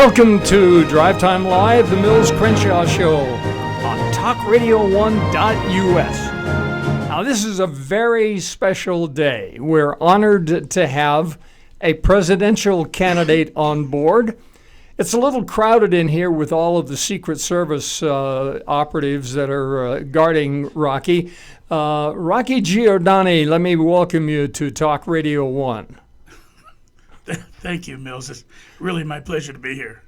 Welcome to Drive Time Live, the Mills Crenshaw Show on talkradio1.us. Now, this is a very special day. We're honored to have a presidential candidate on board. It's a little crowded in here with all of the Secret Service operatives that are guarding Rocky. Rocky Giordani, let me welcome you to Talk Radio 1. Thank you, Mills. It's really my pleasure to be here.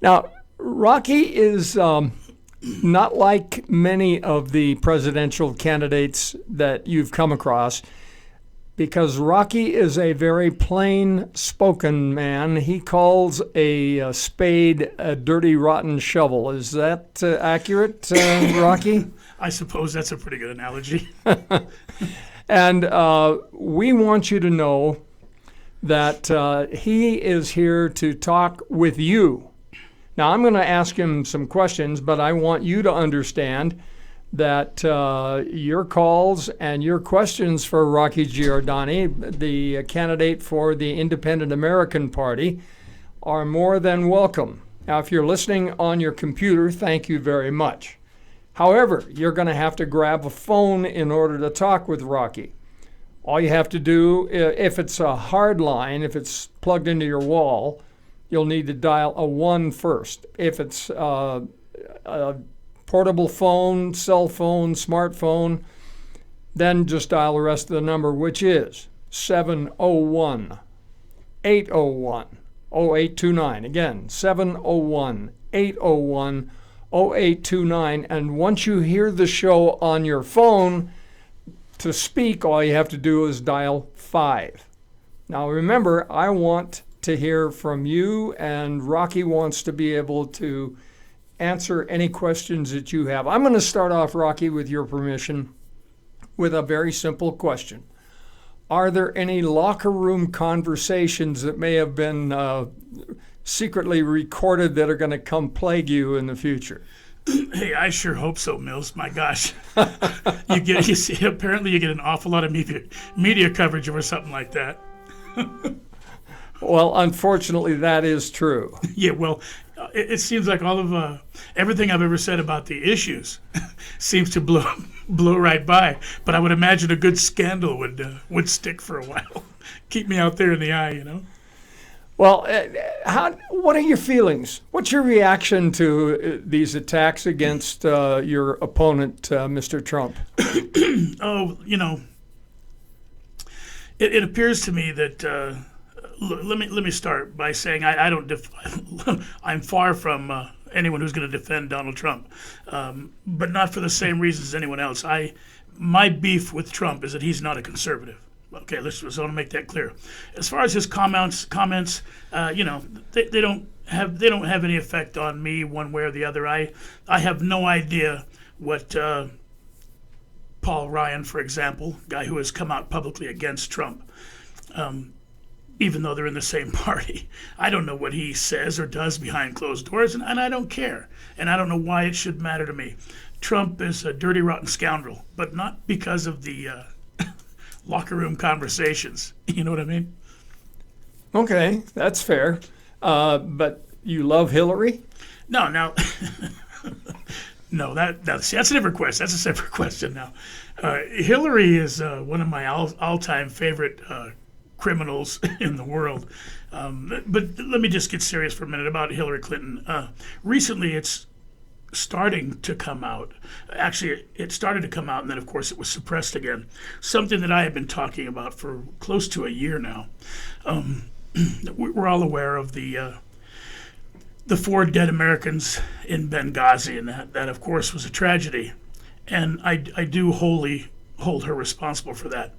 Now, Rocky is not like many of the presidential candidates that you've come across, because Rocky is a very plain-spoken man. He calls a spade a dirty, rotten shovel. Is that accurate, Rocky? I suppose that's a pretty good analogy. And we want you to know that he is here to talk with you. Now, I'm going to ask him some questions, but I want you to understand that your calls and your questions for Rocky Giordani, the candidate for the Independent American Party, are more than welcome. Now, if you're listening on your computer, thank you very much. However, you're going to have to grab a phone in order to talk with Rocky. All you have to do, if it's a hard line, if it's plugged into your wall, you'll need to dial a 1 first. If it's a portable phone, cell phone, smartphone, then just dial the rest of the number, which is 701-801-0829. Again, 701-801-0829. And once you hear the show on your phone, to speak, all you have to do is dial 5. Now remember, I want to hear from you, and Rocky wants to be able to answer any questions that you have. I'm going to start off, Rocky, with your permission, with a very simple question. Are there any locker room conversations that may have been secretly recorded that are going to come plague you in the future? Hey, I sure hope so, Mills. My gosh. Apparently you get an awful lot of media coverage over something like that. Well, unfortunately, that is true. Yeah, well, it seems like all of everything I've ever said about the issues seems to blow right by. But I would imagine a good scandal would stick for a while. Keep me out there in the eye, you know. Well, what are your feelings? What's your reaction to these attacks against your opponent, Mr. Trump? Oh, you know, it appears to me that let me start by saying I'm far from anyone who's going to defend Donald Trump, but not for the same reasons as anyone else. My beef with Trump is that he's not a conservative. Okay, let's want to make that clear. As far as his comments, you know, they don't have any effect on me one way or the other. I have no idea what Paul Ryan, for example, guy who has come out publicly against Trump, even though they're in the same party. I don't know what he says or does behind closed doors, and I don't care. And I don't know why it should matter to me. Trump is a dirty, rotten scoundrel, but not because of the locker room conversations. You know what I mean? Okay, that's fair. But you love Hillary? No. No, see, that's a different question. That's a separate question now. Hillary is one of my all-time favorite criminals in the world. But let me just get serious for a minute about Hillary Clinton. Recently, it's starting to come out. Actually, it started to come out, and then, of course, it was suppressed again. Something that I have been talking about for close to a year now. We're all aware of the 4 dead Americans in Benghazi, and that, of course, was a tragedy. And I do wholly hold her responsible for that.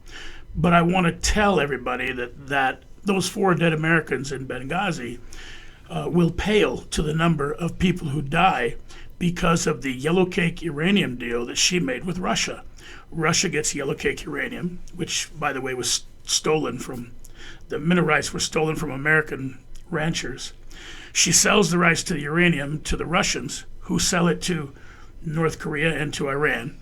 But I want to tell everybody that those 4 dead Americans in Benghazi will pale to the number of people who die because of the yellow cake uranium deal that she made with Russia. Russia gets yellow cake uranium, which, by the way, was stolen from, the mineral rights were stolen from American ranchers. She sells the rights to the uranium to the Russians, who sell it to North Korea and to Iran.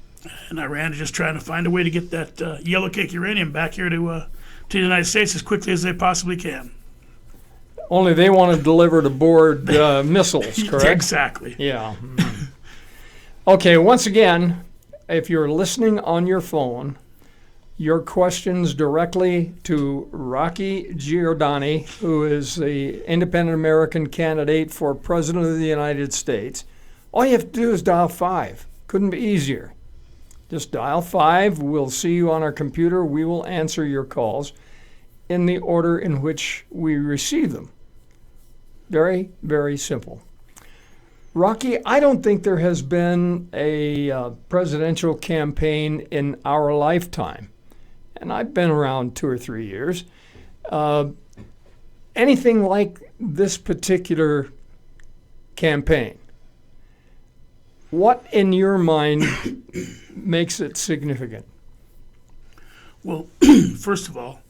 And Iran is just trying to find a way to get that yellow cake uranium back here to the United States as quickly as they possibly can. Only they want to deliver to board missiles, correct? Exactly. Yeah. Okay, once again, if you're listening on your phone, your questions directly to Rocky Giordani, who is the independent American candidate for President of the United States. All you have to do is dial 5. Couldn't be easier. Just dial 5. We'll see you on our computer. We will answer your calls in the order in which we receive them. Very, very simple. Rocky, I don't think there has been a presidential campaign in our lifetime, and I've been around 2 or 3 years, anything like this particular campaign. What in your mind makes it significant? Well, first of all,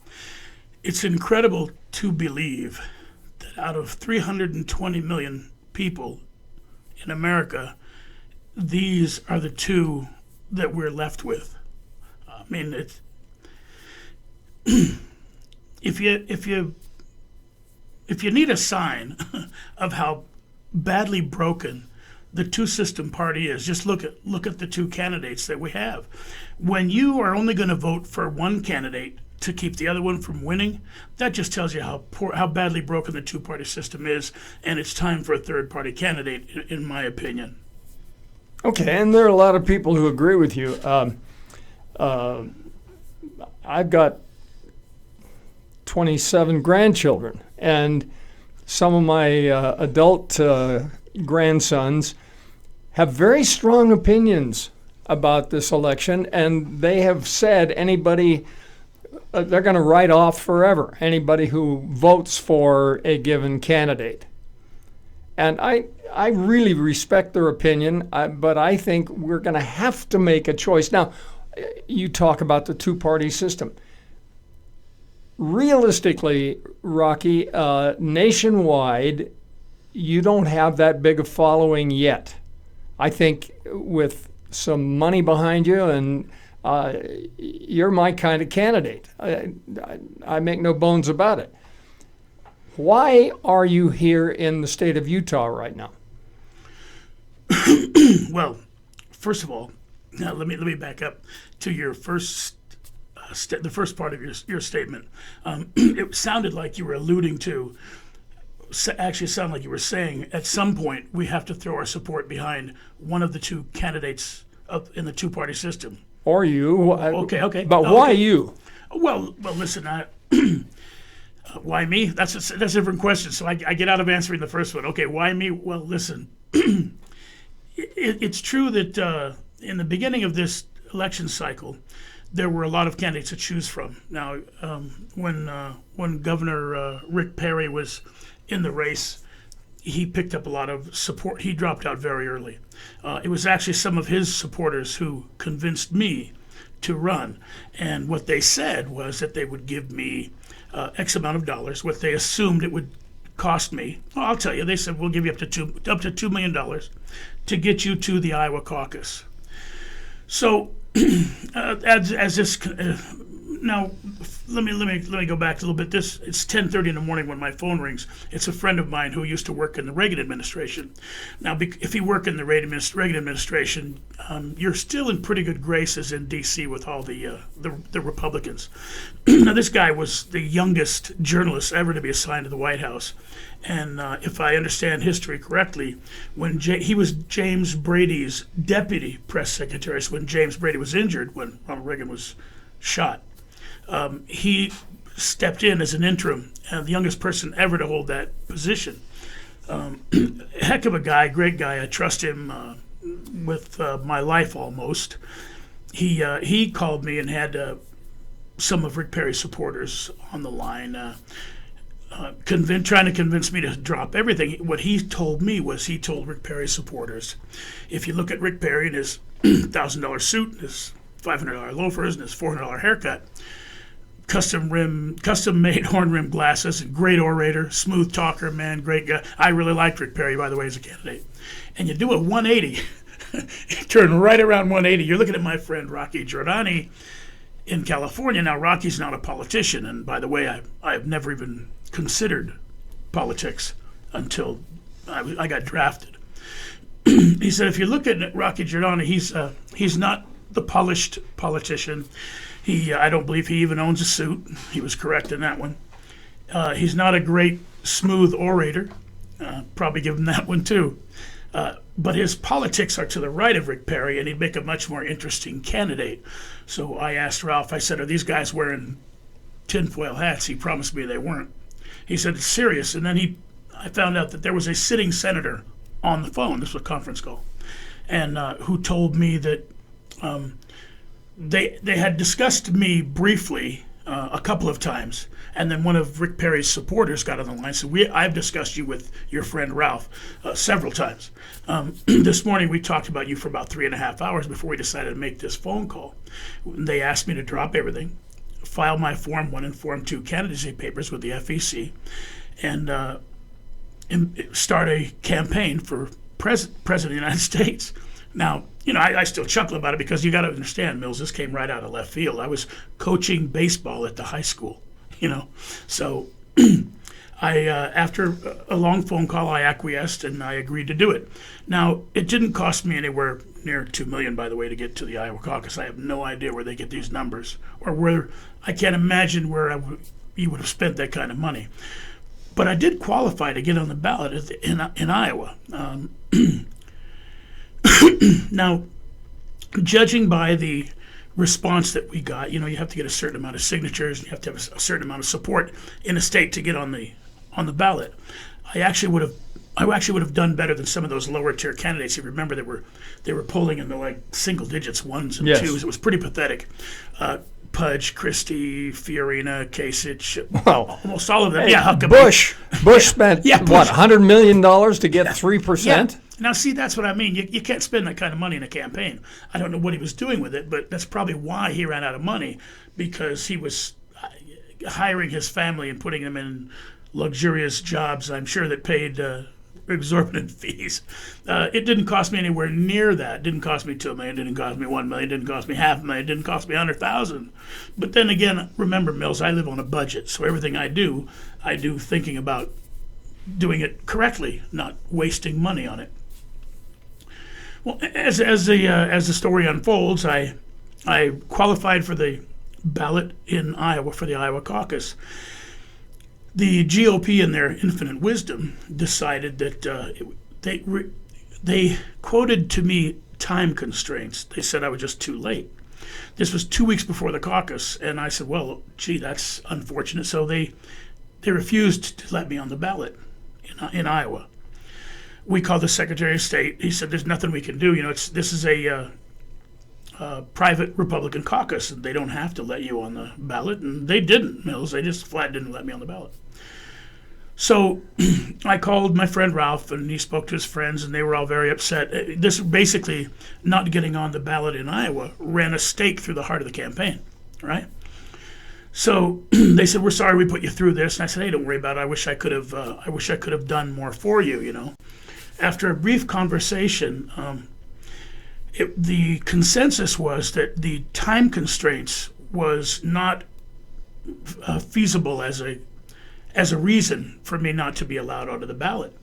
it's incredible to believe that out of 320 million people in America, these are the two that we're left with. I mean, it's if you need a sign of how badly broken the two-system party is, just look at the two candidates that we have. When you are only going to vote for one candidate to keep the other one from winning, that just tells you how badly broken the two-party system is, and it's time for a third-party candidate, in my opinion. Okay, and there are a lot of people who agree with you. I've got 27 grandchildren, and some of my adult grandsons have very strong opinions about this election, and they have said anybody they're going to write off forever anybody who votes for a given candidate. And I really respect their opinion, but I think we're going to have to make a choice. Now, you talk about the two-party system. Realistically, Rocky, nationwide, you don't have that big a following yet. I think with some money behind you, and you're my kind of candidate. I make no bones about it. Why are you here in the state of Utah right now? Well, first of all, now let me back up to your first the first part of your statement. It sounded like you were alluding to. Actually, sounded like you were saying at some point we have to throw our support behind one of the two candidates in the two-party system. Or you. Okay. But why you? Well, listen. Why me? That's a different question. So I get out of answering the first one. Okay, why me? Well, listen. It's true that in the beginning of this election cycle, there were a lot of candidates to choose from. Now, when Governor Rick Perry was in the race, he picked up a lot of support. He dropped out very early. It was actually some of his supporters who convinced me to run. And what they said was that they would give me X amount of dollars, what they assumed it would cost me. Well, I'll tell you, they said, we'll give you up to $2 million to get you to the Iowa caucus. So as this now, let me go back a little bit. It's 10:30 in the morning when my phone rings. It's a friend of mine who used to work in the Reagan administration. Now, if you work in the Reagan administration, you're still in pretty good graces in D.C. with all the Republicans. Now, this guy was the youngest journalist ever to be assigned to the White House, and if I understand history correctly, when he was James Brady's deputy press secretary, so when James Brady was injured, when Ronald Reagan was shot. He stepped in as an interim, the youngest person ever to hold that position. Heck of a guy, great guy. I trust him with my life almost. He called me and had some of Rick Perry's supporters on the line, trying to convince me to drop everything. What he told me was he told Rick Perry's supporters, if you look at Rick Perry in his $1,000 suit, and his $500 loafers, and his $400 haircut, custom-made horn-rimmed glasses, and great orator, smooth talker, man, great guy. I really liked Rick Perry, by the way, as a candidate. And you do a 180, turn right around 180. You're looking at my friend Rocky Giordani in California. Now, Rocky's not a politician, and by the way, I've never even considered politics until I got drafted. He said, if you look at Rocky Giordano, he's not the polished politician. I don't believe he even owns a suit. He was correct in that one. He's not a great smooth orator. Probably give him that one too. But his politics are to the right of Rick Perry, and he'd make a much more interesting candidate. So I asked Ralph, I said, are these guys wearing tinfoil hats? He promised me they weren't. He said, it's serious. And then I found out that there was a sitting senator on the phone, this was a conference call, and who told me that they had discussed me briefly a couple of times, and then one of Rick Perry's supporters got on the line and said, I've discussed you with your friend Ralph several times. This morning we talked about you for about 3.5 hours before we decided to make this phone call. They asked me to drop everything, file my Form 1 and Form 2 candidacy papers with the FEC, and start a campaign for president of the United States. Now, I still chuckle about it because you got to understand, Mills, this came right out of left field. I was coaching baseball at the high school, So after a long phone call, I acquiesced and I agreed to do it. Now, it didn't cost me anywhere near $2 million, by the way, to get to the Iowa caucus. I have no idea where they get these numbers, or I can't imagine where you would have spent that kind of money. But I did qualify to get on the ballot in Iowa. Now, judging by the response that we got, you have to get a certain amount of signatures, and you have to have a certain amount of support in a state to get on the ballot. I actually would have done better than some of those lower tier candidates. You remember they were polling in the single digits, ones and twos. It was pretty pathetic. Pudge, Christie, Fiorina, Kasich, almost all of them. Hey, yeah, Bush spent $100 million to get 3%. Yeah. Now, see, that's what I mean. You can't spend that kind of money in a campaign. I don't know what he was doing with it, but that's probably why he ran out of money, because he was hiring his family and putting them in luxurious jobs, I'm sure, that paid exorbitant fees. It didn't cost me anywhere near that. It didn't cost me $2 million, didn't cost me $1 million, didn't cost me $500,000, didn't cost me $100,000. But then again, remember, Mills, I live on a budget, so everything I do thinking about doing it correctly, not wasting money on it. Well, as the story unfolds, I qualified for the ballot in Iowa for the Iowa caucus. The GOP, in their infinite wisdom, decided that they quoted to me time constraints. They said I was just too late. This was 2 weeks before the caucus, and I said, well, gee, that's unfortunate. So they refused to let me on the ballot in Iowa. We called the Secretary of State. He said, there's nothing we can do. This is a private Republican caucus, and they don't have to let you on the ballot. And they didn't, Mills. They just flat didn't let me on the ballot. So I called my friend Ralph, and he spoke to his friends, and they were all very upset. This basically, not getting on the ballot in Iowa, ran a stake through the heart of the campaign, right? So they said, we're sorry we put you through this. And I said, hey, don't worry about it. I wish I could have done more for you, After a brief conversation, the consensus was that the time constraints was not feasible as a reason for me not to be allowed onto the ballot.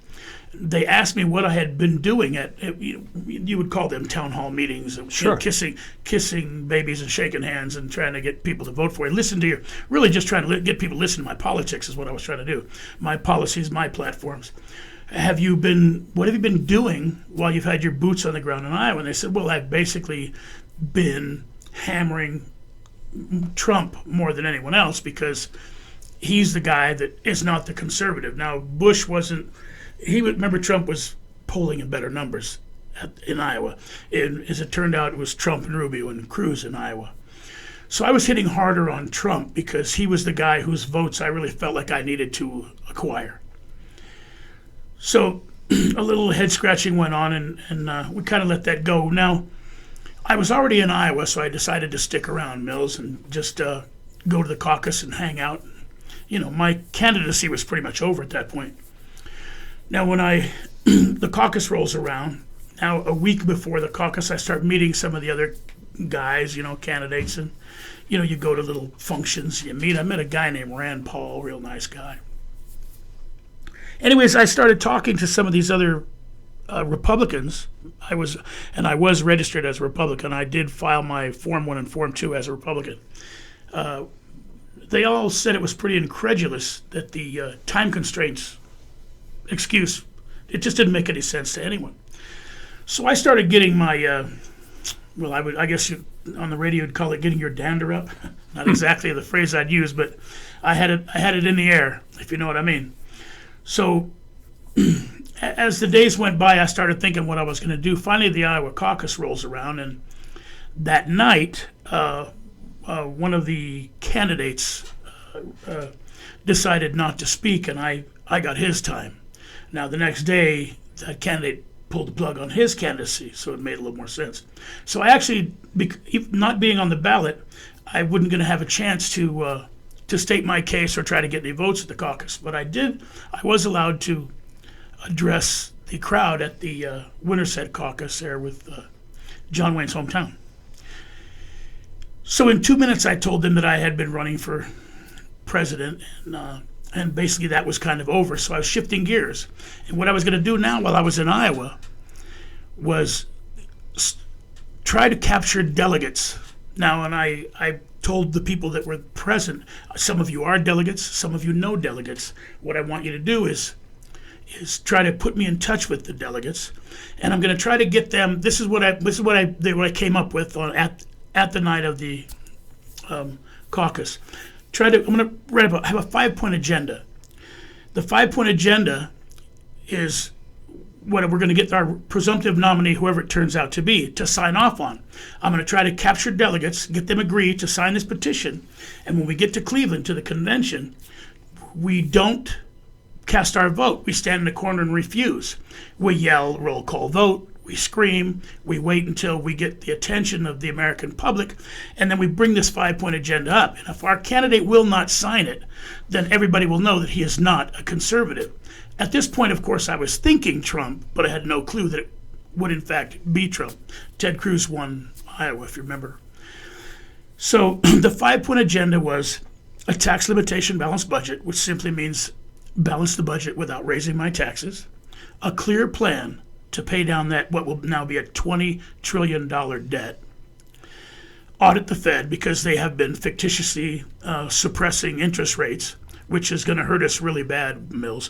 They asked me what I had been doing at you would call them town hall meetings, sure. kissing babies and shaking hands and trying to get people to vote for you. Really just trying to get people to listen to my politics is what I was trying to do. My policies, my platforms. What have you been doing while you've had your boots on the ground in Iowa? And they said, well, I've basically been hammering Trump more than anyone else because he's the guy that is not the conservative. Now, Bush wasn't. Remember, Trump was polling in better numbers in Iowa. As it turned out, it was Trump and Rubio and Cruz in Iowa. So I was hitting harder on Trump because he was the guy whose votes I really felt like I needed to acquire. So a little head scratching went on, and we kind of let that go. Now, I was already in Iowa, so I decided to stick around, Mills, and just go to the caucus and hang out. My candidacy was pretty much over at that point. Now, when the caucus rolls around, now a week before the caucus, I start meeting some of the other guys, candidates, and, you go to little functions, you meet. I met a guy named Rand Paul, real nice guy. anyways, I started talking to some of these other Republicans. I was registered as a Republican. I did file my Form 1 and Form 2 as a Republican. They all said it was pretty incredulous that the time constraints excuse, it just didn't make any sense to anyone. So I started getting my, I guess on the radio you'd call it getting your dander up. Not exactly the phrase I'd use, but I had it in the air, if you know what I mean. So as the days went by, I started thinking what I was going to do. Finally, the Iowa caucus rolls around, and that night, one of the candidates decided not to speak, and I got his time. Now, the next day, that candidate pulled the plug on his candidacy, so it made a little more sense. So I actually, not being on the ballot, I wasn't going to have a chance to state my case or try to get any votes at the caucus. But I was allowed to address the crowd at the Winterset caucus there with John Wayne's hometown. So in 2 minutes, I told them that I had been running for president, and basically that was kind of over. So I was shifting gears. And what I was going to do now while I was in Iowa was try to capture delegates. Now, and I told the people that were present, some of you are delegates, some of you know delegates. What I want you to do is try to put me in touch with the delegates, and I'm going to try to get them. This is what I came up with at the night of the caucus. I'm going to have a 5-point agenda. The 5-point agenda is what we're going to get our presumptive nominee, whoever it turns out to be, to sign off on. I'm going to try to capture delegates, get them agreed to sign this petition, and when we get to Cleveland to the convention, we don't cast our vote. We stand in the corner and refuse. We yell, roll call vote. We scream, we wait until we get the attention of the American public, and then we bring this 5-point agenda up. And if our candidate will not sign it, then everybody will know that he is not a conservative. At this point, of course, I was thinking Trump, but I had no clue that it would in fact be Trump. Ted Cruz won Iowa, if you remember. So the 5-point agenda was a tax limitation balanced budget, which simply means balance the budget without raising my taxes, a clear plan to pay down that what will now be a $20 trillion debt, audit the Fed because they have been fictitiously suppressing interest rates, which is going to hurt us really bad, Mills.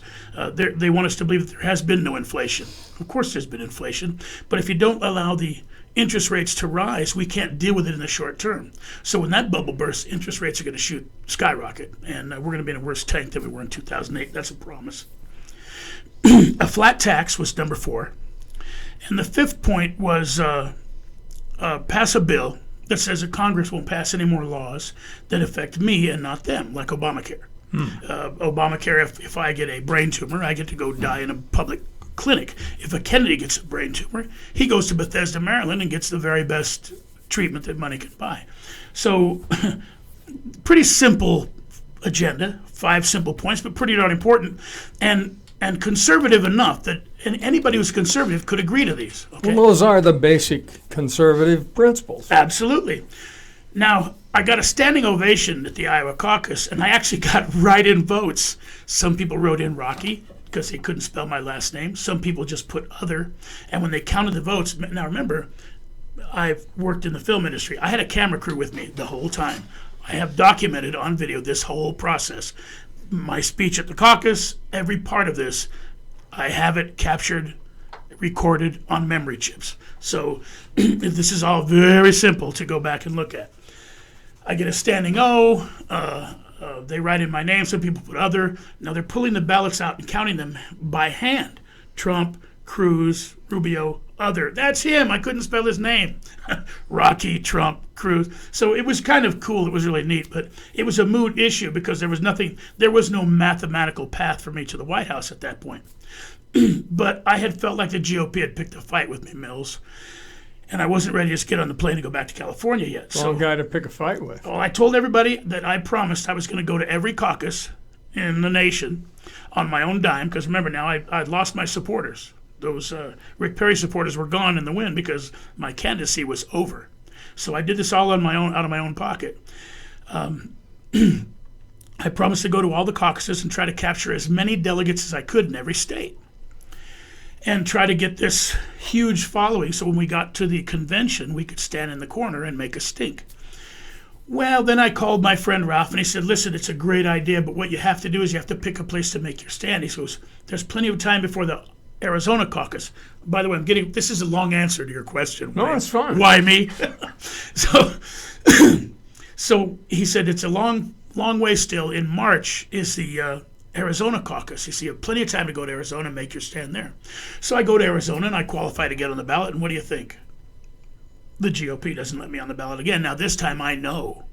They want us to believe that there has been no inflation. Of course there's been inflation, but if you don't allow the interest rates to rise, we can't deal with it in the short term. So when that bubble bursts, interest rates are going to skyrocket, and we're going to be in a worse tank than we were in 2008. That's a promise. A flat tax was number 4. And the 5th point was pass a bill that says that Congress won't pass any more laws that affect me and not them, like Obamacare. Obamacare, if I get a brain tumor, I get to go die in a public clinic. If a Kennedy gets a brain tumor, he goes to Bethesda, Maryland, and gets the very best treatment that money can buy. So pretty simple agenda, 5 simple points, but pretty darn important. And conservative enough that anybody who's conservative could agree to these. Okay? Well, those are the basic conservative principles. Absolutely. Now, I got a standing ovation at the Iowa caucus, and I actually got write-in votes. Some people wrote in Rocky because they couldn't spell my last name. Some people just put other. And when they counted the votes, now remember, I've worked in the film industry. I had a camera crew with me the whole time. I have documented on video this whole process. My speech at the caucus, every part of this, I have it captured, recorded on memory chips. So this is all very simple to go back and look at. I get a standing O. They write in my name. Some people put other. Now they're pulling the ballots out and counting them by hand. Trump, Cruz, Rubio, other. That's him. I couldn't spell his name. Rocky, Trump, Cruz. So it was kind of cool. It was really neat. But it was a moot issue because there was no mathematical path for me to the White House at that point. But I had felt like the GOP had picked a fight with me, Mills. And I wasn't ready to just get on the plane and go back to California yet. Wrong guy to pick a fight with. Well, I told everybody that I promised I was going to go to every caucus in the nation on my own dime. Because remember now, I'd lost my supporters. Those Rick Perry supporters were gone in the wind because my candidacy was over. So I did this all on my own, out of my own pocket. I promised to go to all the caucuses and try to capture as many delegates as I could in every state and try to get this huge following so when we got to the convention, we could stand in the corner and make a stink. Well, then I called my friend Ralph and he said, listen, it's a great idea, but what you have to do is you have to pick a place to make your stand. He goes, there's plenty of time before the Arizona caucus. By the way, this is a long answer to your question. No, it's fine. Why me? So he said, it's a long way still. In March is the Arizona caucus. You see, you have plenty of time to go to Arizona and make your stand there. So I go to Arizona and I qualify to get on the ballot. And what do you think? The GOP doesn't let me on the ballot again. Now, this time I know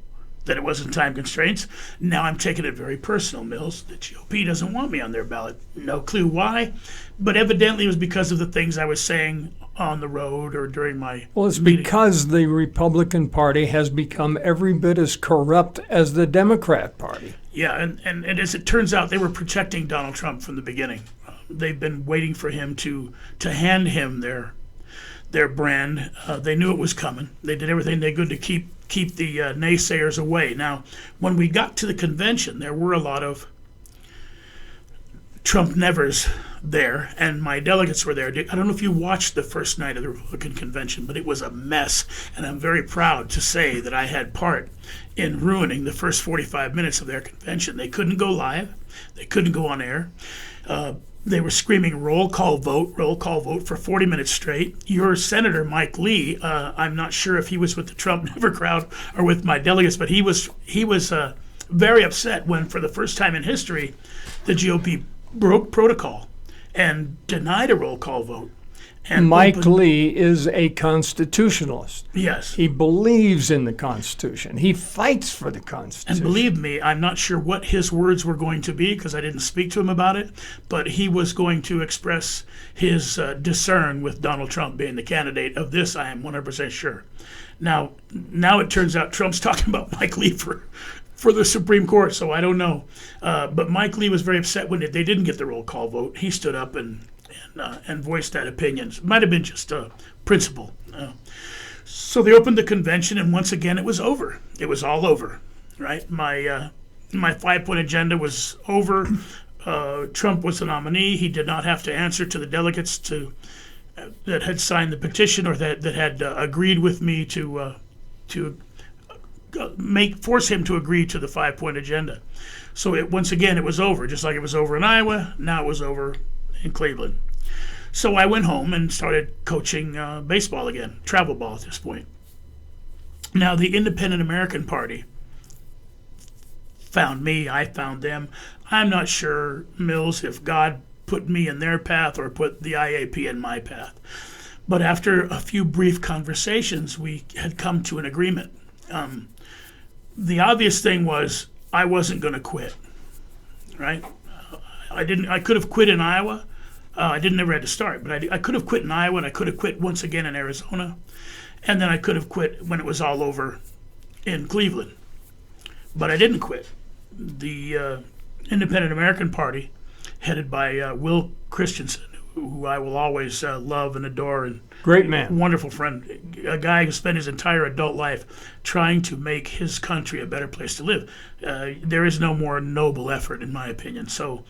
that it wasn't time constraints. Now I'm taking it very personal, Mills. The GOP doesn't want me on their ballot. No clue why, but evidently it was because of the things I was saying on the road or during my Well, it's meeting. because the Republican Party has become every bit as corrupt as the Democrat Party. Yeah, and as it turns out, they were protecting Donald Trump from the beginning. They've been waiting for him to hand him their brand. They knew it was coming. They did everything they could to keep the naysayers away. Now, when we got to the convention, there were a lot of Trump nevers there, and my delegates were there. I don't know if you watched the first night of the Republican convention, but it was a mess, and I'm very proud to say that I had part in ruining the first 45 minutes of their convention. They couldn't go live. They couldn't go on air. They were screaming roll call vote for 40 minutes straight. Your Senator, Mike Lee, I'm not sure if he was with the Trump never crowd or with my delegates, but he was very upset when, for the first time in history, the GOP broke protocol and denied a roll call vote. And Mike Lee is a constitutionalist. Yes. He believes in the Constitution. He fights for the And Constitution. believe me, I'm not sure what his words were going to be because I didn't speak to him about it, but he was going to express his discern with Donald Trump being the candidate of this. I am 100% sure. Now it turns out Trump's talking about Mike Lee for the Supreme Court, so I don't know. But Mike Lee was very upset when they didn't get the roll call vote. He stood up and voiced that opinion. It might have been just a principle. So they opened the convention, and once again, it was over. It was all over, right? My 5-point agenda was over. Trump was the nominee. He did not have to answer to the delegates that had signed the petition or that had agreed with me to force him to agree to the 5-point agenda. So once again, it was over, just like it was over in Iowa. Now it was over in Cleveland. So I went home and started coaching baseball again, travel ball at this point. Now the Independent American Party found me, I found them. I'm not sure, Mills, if God put me in their path or put the IAP in my path. But after a few brief conversations, we had come to an agreement. The obvious thing was I wasn't going to quit, right? I could have quit in Iowa. I never had to start, but I could have quit in Iowa, and I could have quit once again in Arizona, and then I could have quit when it was all over in Cleveland. But I didn't quit. The Independent American Party, headed by Will Christensen, who I will always love and adore, and Great man. wonderful friend, a guy who spent his entire adult life trying to make his country a better place to live. There is no more noble effort, in my opinion. So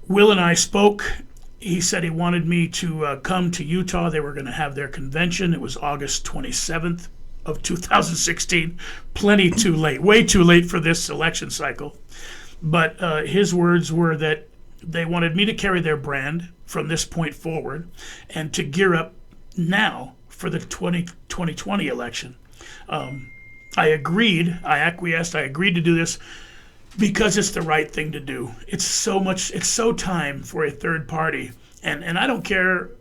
Will and I spoke. He said he wanted me to come to Utah. They were going to have their convention. It was August 27th of 2016. Plenty too late, way too late for this election cycle. But his words were that they wanted me to carry their brand from this point forward and to gear up now for the 2020 election. I agreed, I acquiesced, I agreed to do this because it's the right thing to do. It's so time for a third party. And I don't care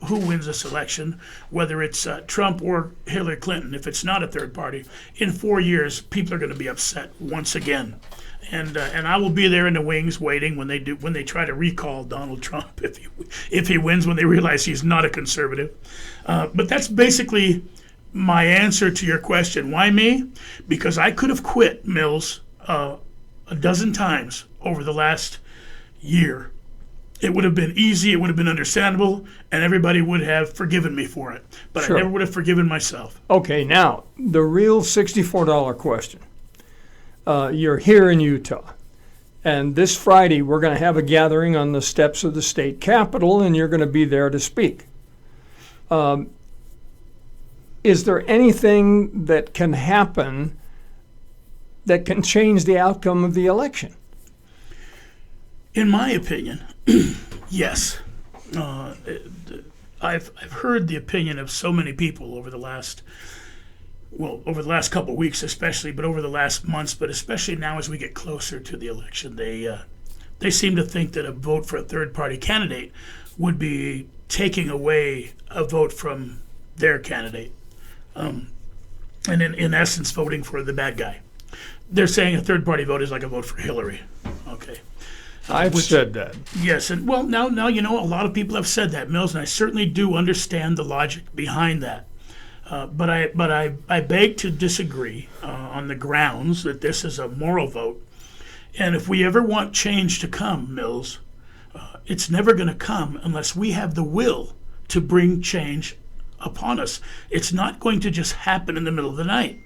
who wins this election, whether it's Trump or Hillary Clinton. If it's not a third party, in 4 years, people are going to be upset once again. And I will be there in the wings waiting when they try to recall Donald Trump if he wins, when they realize he's not a conservative. But that's basically my answer to your question. Why me? Because I could have quit, Mills, a dozen times over the last year. It would have been easy, it would have been understandable, and everybody would have forgiven me for it. But Sure. I never would have forgiven myself. Okay, now, the real $64 question. you're here in Utah. And this Friday, we're going to have a gathering on the steps of the state capitol, and you're going to be there to speak. Is there anything that can happen that can change the outcome of the election? In my opinion, yes. I've heard the opinion of so many people over the last couple of weeks especially, but over the last months, but especially now as we get closer to the election, they seem to think that a vote for a third-party candidate would be taking away a vote from their candidate, and in essence voting for the bad guy. They're saying a third-party vote is like a vote for Hillary. Okay. I've said that. Yes, and well, now a lot of people have said that, Mills, and I certainly do understand the logic behind that. But I beg to disagree on the grounds that this is a moral vote, and if we ever want change to come, Mills, it's never going to come unless we have the will to bring change upon us. It's not going to just happen in the middle of the night.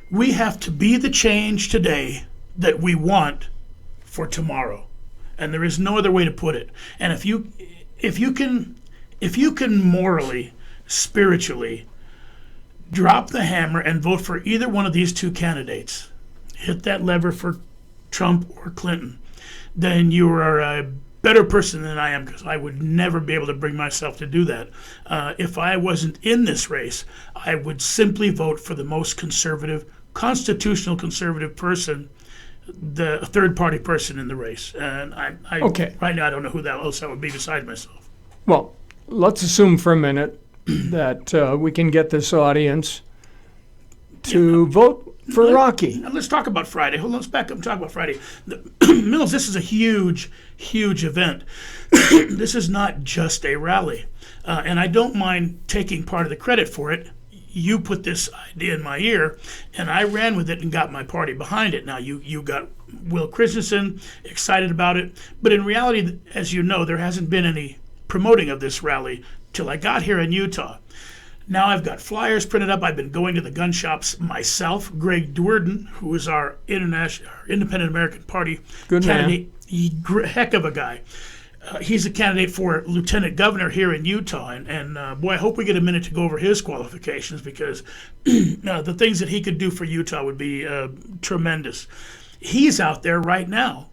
We have to be the change today that we want for tomorrow, and there is no other way to put it. And if you can morally, spiritually drop the hammer and vote for either one of these two candidates, hit that lever for Trump or Clinton, then you are a better person than I am, because I would never be able to bring myself to do that. If I wasn't in this race, I would simply vote for the most conservative, constitutional conservative person, the third-party person in the race. And Okay. Right now I don't know who else that would be besides myself. Well, let's assume for a minute that we can get this audience to vote for Rocky. Now let's talk about Friday. Hold on, let's back up and talk about Friday. Mills, this is a huge, huge event. This is not just a rally. And I don't mind taking part of the credit for it. You put this idea in my ear, and I ran with it and got my party behind it. Now, you got Will Christensen excited about it. But in reality, as you know, there hasn't been any promoting of this rally till I got here in Utah. Now I've got flyers printed up. I've been going to the gun shops myself. Greg Duerden, who is our Independent American Party Good candidate, heck of a guy. He's a candidate for lieutenant governor here in Utah, and boy, I hope we get a minute to go over his qualifications, because the things that he could do for Utah would be tremendous. He's out there right now.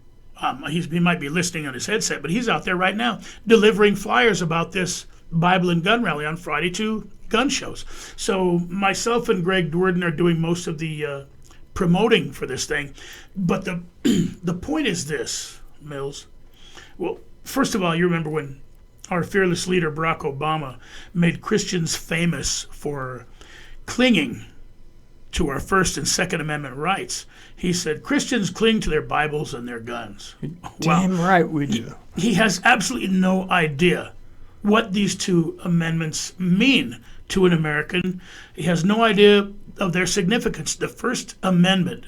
He might be listening on his headset, but he's out there right now delivering flyers about this Bible and gun rally on Friday to gun shows. So myself and Greg Duerden are doing most of the promoting for this thing. But the point is this, Mills. Well, first of all, you remember when our fearless leader, Barack Obama, made Christians famous for clinging to our First and Second Amendment rights. He said, Christians cling to their Bibles and their guns. Damn right we do. He has absolutely no idea what these two amendments mean to an American. He has no idea of their significance. The First Amendment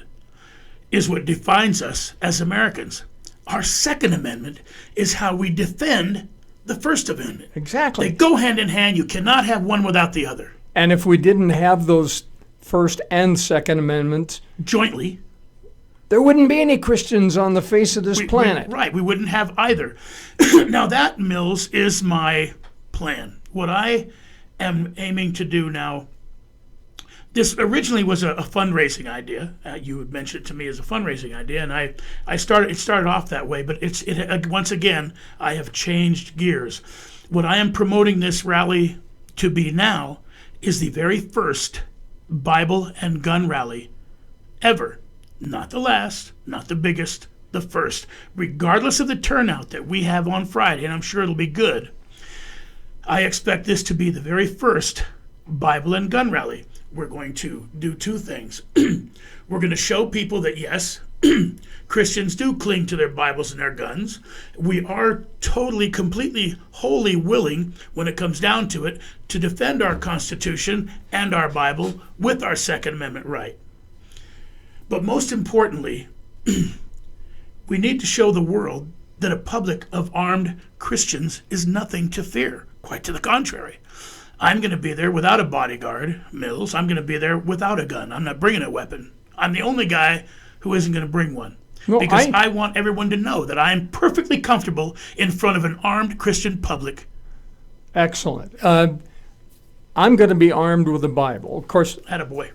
is what defines us as Americans. Our Second Amendment is how we defend the First Amendment. Exactly. They go hand in hand. You cannot have one without the other. And if we didn't have those First and Second Amendments, jointly, there wouldn't be any Christians on the face of this planet. Right, we wouldn't have either. Now that, Mills, is my plan. What I am aiming to do now, this originally was a fundraising idea. You had mentioned it to me as a fundraising idea, and it started off that way, but once again, I have changed gears. What I am promoting this rally to be now is the very first Bible and gun rally ever. Not the last, not the biggest, the first. Regardless of the turnout that we have on Friday, and I'm sure it'll be good, I expect this to be the very first Bible and gun rally. We're going to do two things. We're going to show people that, yes, Christians do cling to their Bibles and their guns. We are totally, completely, wholly willing, when it comes down to it, to defend our Constitution and our Bible with our Second Amendment right. But most importantly, we need to show the world that a public of armed Christians is nothing to fear. Quite to the contrary. I'm going to be there without a bodyguard, Mills. I'm going to be there without a gun. I'm not bringing a weapon. I'm the only guy who isn't going to bring one. No, Because I want everyone to know that I am perfectly comfortable in front of an armed Christian public. Excellent. I'm going to be armed with a Bible. Of course, Attaboy.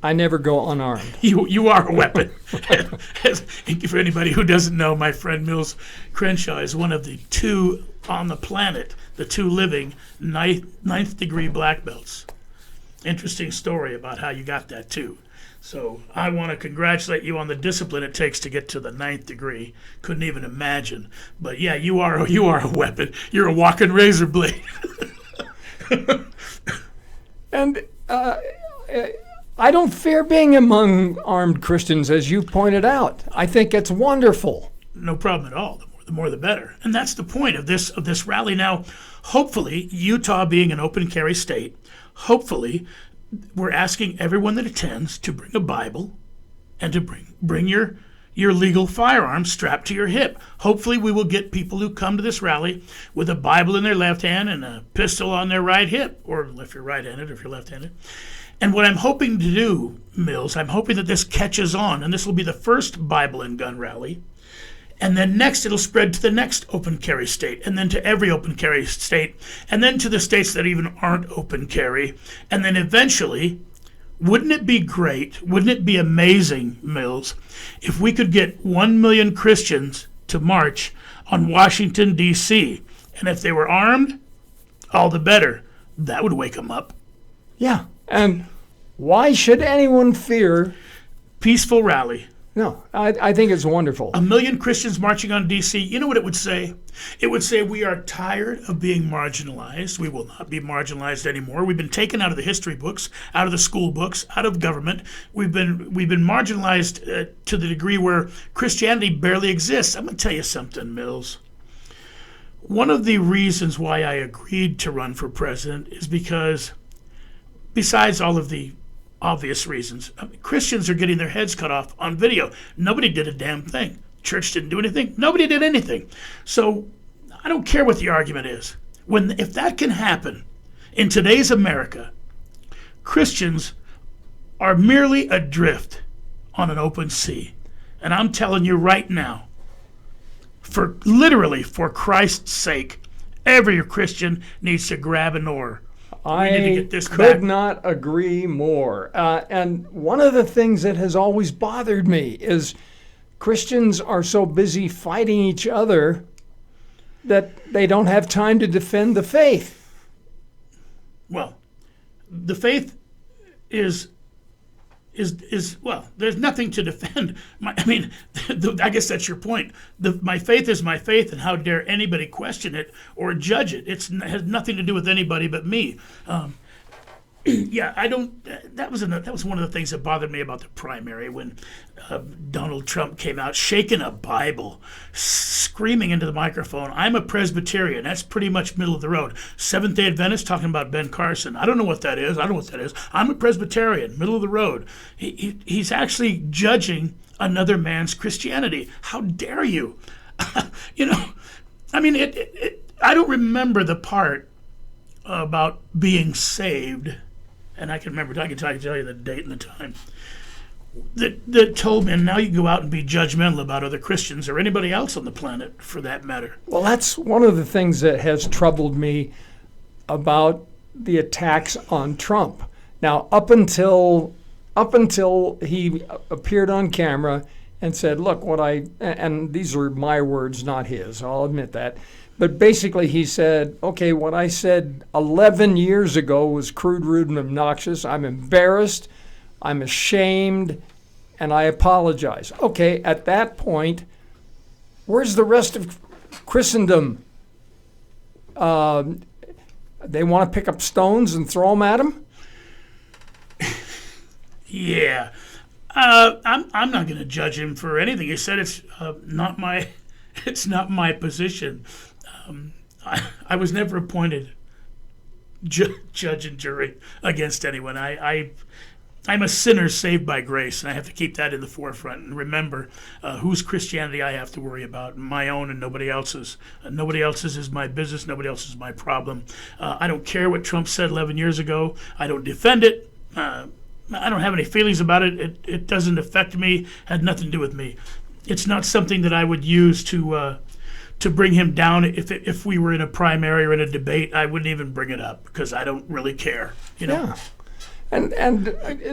I never go unarmed. You are a weapon. For anybody who doesn't know, my friend Mills Crenshaw is one of the 2 on the planet, the 2 living ninth degree black belts. Interesting story about how you got that too. So I want to congratulate you on the discipline it takes to get to the 9th degree. Couldn't even imagine. But yeah, you are a weapon. You're a walking razor blade. And I don't fear being among armed Christians, as you pointed out. I think it's wonderful. No problem at all. The more the better. And that's the point of this rally. Now, hopefully, Utah being an open carry state, hopefully we're asking everyone that attends to bring a Bible and to bring your legal firearm strapped to your hip. Hopefully we will get people who come to this rally with a Bible in their left hand and a pistol on their right hip, or if you're right-handed or if you're left-handed. And what I'm hoping to do, Mills, I'm hoping that this catches on, and this will be the first Bible and gun rally. And then next it'll spread to the next open carry state, and then to every open carry state, and then to the states that even aren't open carry. And then eventually, wouldn't it be great, wouldn't it be amazing, Mills, if we could get 1 million Christians to march on Washington, D.C., and if they were armed, all the better. That would wake them up. Yeah, and why should anyone fear? Peaceful rally. No, I think it's wonderful. 1 million Christians marching on D.C., you know what it would say? It would say we are tired of being marginalized. We will not be marginalized anymore. We've been taken out of the history books, out of the school books, out of government. We've been marginalized to the degree where Christianity barely exists. I'm going to tell you something, Mills. One of the reasons why I agreed to run for president is because, besides all of the obvious reasons, Christians are getting their heads cut off on video. Nobody did a damn thing. Church didn't do anything. Nobody did anything. So I don't care what the argument is. If that can happen in today's America, Christians are merely adrift on an open sea. And I'm telling you right now, for Christ's sake, every Christian needs to grab an oar. I could not agree more. And one of the things that has always bothered me is Christians are so busy fighting each other that they don't have time to defend the faith. Well, the faith is well, there's nothing to defend. I guess that's your point. My faith is my faith, and how dare anybody question it or judge it? It has nothing to do with anybody but me. Yeah, I don't. That was one of the things that bothered me about the primary when Donald Trump came out shaking a Bible, screaming into the microphone, "I'm a Presbyterian." That's pretty much middle of the road. Seventh-day Adventist talking about Ben Carson. I don't know what that is. I don't know what that is. I'm a Presbyterian, middle of the road. He's actually judging another man's Christianity. How dare you? I don't remember the part about being saved. And I can remember, I can tell you the date and the time, that told me, and now you go out and be judgmental about other Christians or anybody else on the planet for that matter. Well, that's one of the things that has troubled me about the attacks on Trump. Now, up until he appeared on camera and said, look, and these are my words, not his, I'll admit that. But basically he said, okay, what I said 11 years ago was crude, rude, and obnoxious. I'm embarrassed, I'm ashamed, and I apologize. Okay, at that point, where's the rest of Christendom? They want to pick up stones and throw them at him? Yeah. I'm not going to judge him for anything. He said it's not my position. I was never appointed judge and jury against anyone. I'm a sinner saved by grace, and I have to keep that in the forefront and remember whose Christianity I have to worry about, my own and nobody else's. Nobody else's is my business. Nobody else is my problem. I don't care what Trump said 11 years ago. I don't defend it. I don't have any feelings about it. It doesn't affect me. Had nothing to do with me. It's not something that I would use to bring him down. If we were in a primary or in a debate, I wouldn't even bring it up because I don't really care. Yeah, and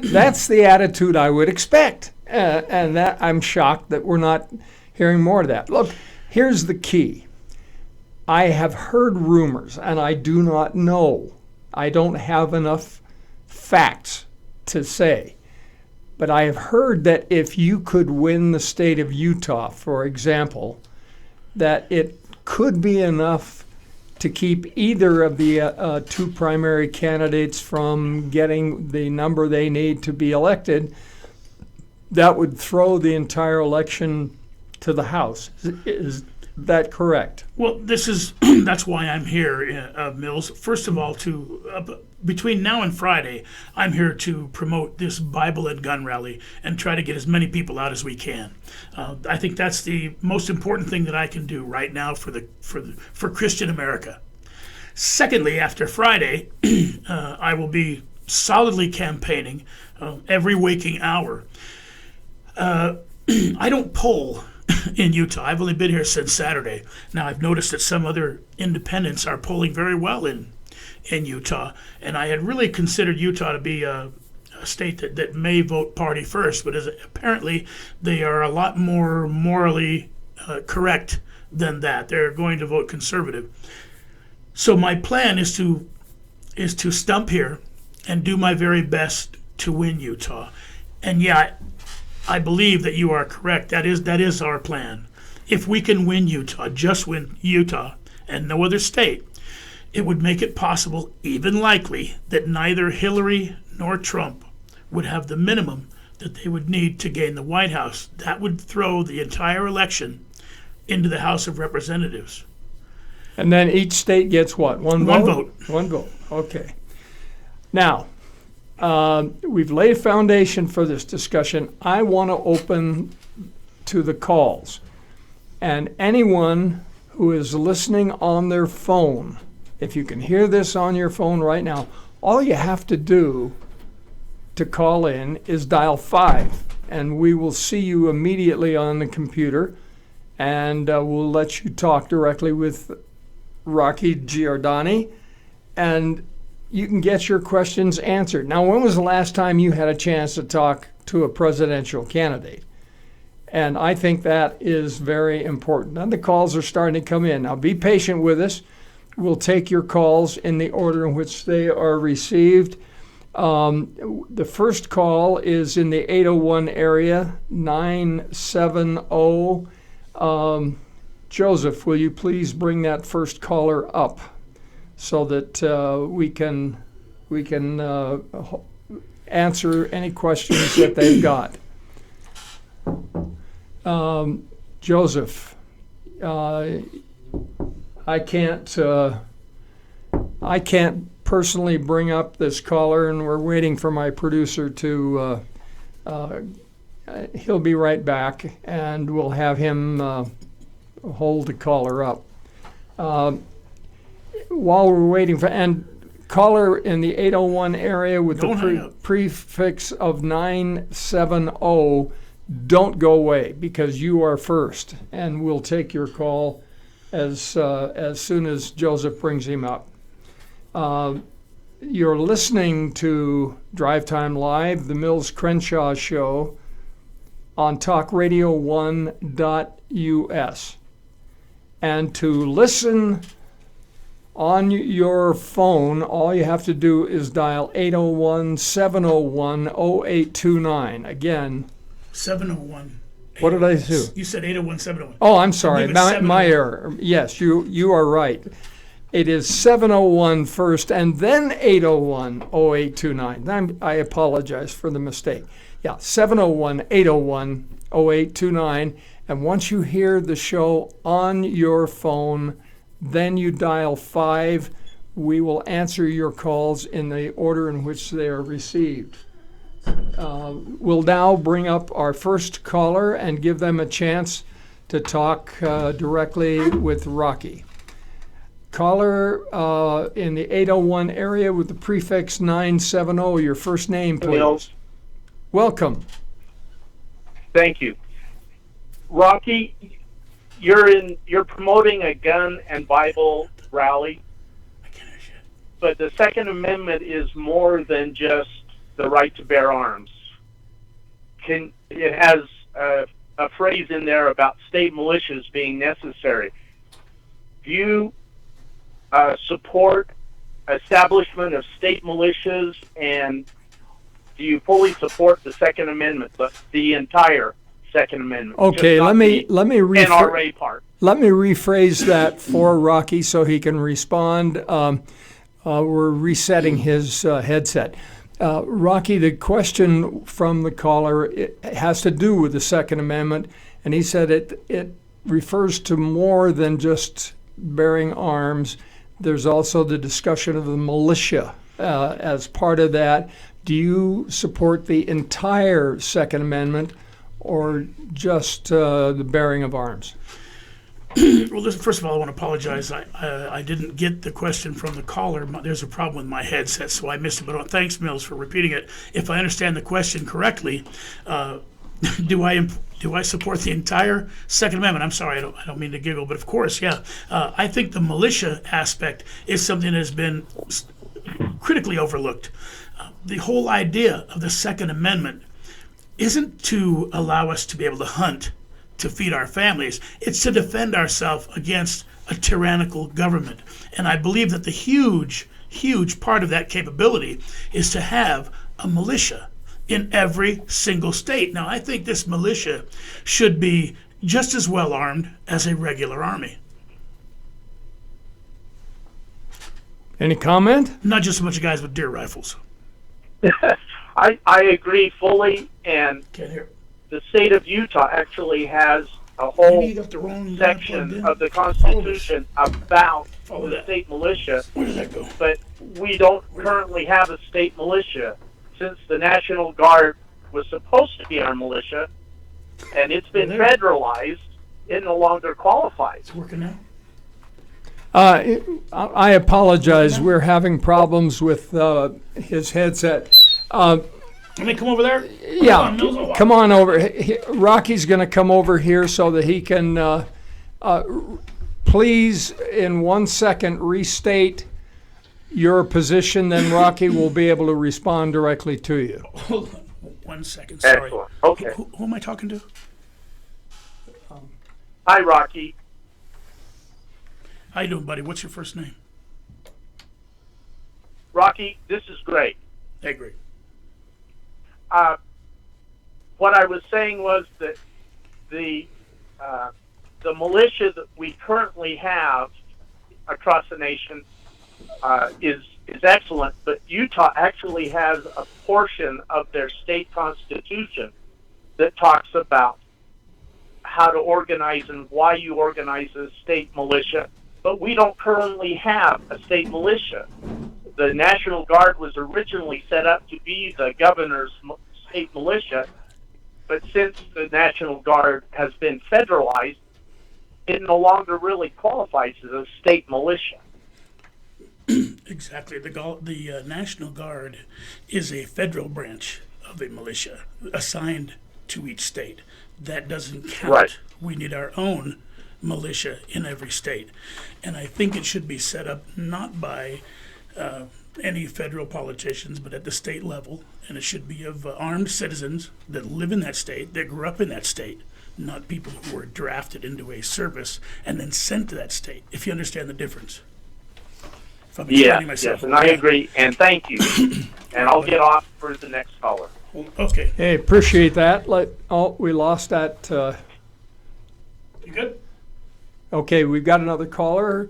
that's the attitude I would expect. And that I'm shocked that we're not hearing more of that. Look, here's the key. I have heard rumors, and I do not know. I don't have enough facts to say. But I have heard that if you could win the state of Utah, for example, that it could be enough to keep either of the two primary candidates from getting the number they need to be elected. That would throw the entire election to the House. Is that correct? Well, that's why I'm here, Mills. First of all, between now and Friday, I'm here to promote this Bible and gun rally and try to get as many people out as we can. I think that's the most important thing that I can do right now for Christian America. Secondly, after Friday, I will be solidly campaigning every waking hour. I don't poll in Utah. I've only been here since Saturday. Now, I've noticed that some other independents are polling very well in Utah, and I had really considered Utah to be a state that may vote party first, but apparently they are a lot more morally correct than that. They're going to vote conservative. So my plan is to stump here and do my very best to win Utah. And yeah, I believe that you are correct. That is our plan. If we can win Utah, just win Utah and no other state, it would make it possible, even likely, that neither Hillary nor Trump would have the minimum that they would need to gain the White House. That would throw the entire election into the House of Representatives. And then each state gets what? One vote? One vote. One vote. Okay. Now, we've laid a foundation for this discussion. I want to open to the calls. And anyone who is listening on their phone, if you can hear this on your phone right now, all you have to do to call in is dial 5, and we will see you immediately on the computer, and we'll let you talk directly with Rocky Giordani, and you can get your questions answered. Now, when was the last time you had a chance to talk to a presidential candidate? And I think that is very important. And the calls are starting to come in. Now, be patient with us. We'll take your calls in the order in which they are received. The first call is in the 801 area, 970. Joseph, will you please bring that first caller up so that we can answer any questions that they've got? Joseph, I can't personally bring up this caller, and we're waiting for my producer to. He'll be right back, and we'll have him hold the caller up. While we're waiting for and caller in the 801 area with the prefix of 970. Don't go away because you are first, and we'll take your call as soon as Joseph brings him up. You're listening to Drive Time Live, the Mills Crenshaw Show on talkradio1.us. And to listen on your phone, all you have to do is dial 801-701-0829. Again, 701. What did I do? You said 801-701. Oh, I'm sorry. My error. Yes, you are right. It is 701 first and then 801-0829. I apologize for the mistake. Yeah, 701-801-0829. And once you hear the show on your phone, then you dial 5. We will answer your calls in the order in which they are received. We'll now bring up our first caller and give them a chance to talk directly with Rocky. Caller in the 801 area with the prefix 970, your first name, please. Welcome. Thank you. Rocky, you're promoting a gun and Bible rally, but the Second Amendment is more than just the right to bear arms. It has a phrase in there about state militias being necessary. Do you support establishment of state militias, and do you fully support the Second Amendment, the entire Second Amendment? Okay, let me NRA part. Let me rephrase that for Rocky so he can respond. We're resetting his headset. Rocky, the question from the caller, it has to do with the Second Amendment, and he said it refers to more than just bearing arms. There's also the discussion of the militia as part of that. Do you support the entire Second Amendment or just the bearing of arms? Well, first of all, I want to apologize. I didn't get the question from the caller. There's a problem with my headset, so I missed it. But thanks, Mills, for repeating it. If I understand the question correctly, do I support the entire Second Amendment? I'm sorry, I don't mean to giggle, but of course, yeah. I think the militia aspect is something that has been critically overlooked. The whole idea of the Second Amendment isn't to allow us to be able to hunt to feed our families. It's to defend ourselves against a tyrannical government. And I believe that the huge part of that capability is to have a militia in every single state. Now, I think this militia should be just as well armed as a regular army. Any comment? Not just a bunch of guys with deer rifles. I agree fully, and Can't hear. the state of Utah actually has a whole Maybe you got the wrong section of the Constitution about Follow the that. state militia, Where does that go? but we don't currently have a state militia. Since the National Guard was supposed to be our militia, and it's been federalized, it no longer qualifies. It's working now? I apologize. We're having problems with his headset. Let me come over there? Yeah, come on over. Rocky's going to come over here so that he can, please, in 1 second, restate your position. Then Rocky will be able to respond directly to you. Hold on 1 second, sorry. Excellent. Okay. Who am I talking to? Hi, Rocky. How you doing, buddy? What's your first name? Rocky, this is great. Hey, great. What I was saying was that the militia that we currently have across the nation is excellent, but Utah actually has a portion of their state constitution that talks about how to organize and why you organize a state militia, but we don't currently have a state militia. The National Guard was originally set up to be the governor's state militia, but since the National Guard has been federalized, it no longer really qualifies as a state militia. Exactly. The National Guard is a federal branch of a militia assigned to each state. That doesn't count. Right. We need our own militia in every state. And I think it should be set up not by any federal politicians, but at the state level. And it should be of armed citizens that live in that state, that grew up in that state, not people who were drafted into a service and then sent to that state, if you understand the difference. If I'm explaining myself. Yes, and I agree, and thank you. And I'll get off for the next caller. Okay. Hey, appreciate that. We lost that. You good? Okay, we've got another caller.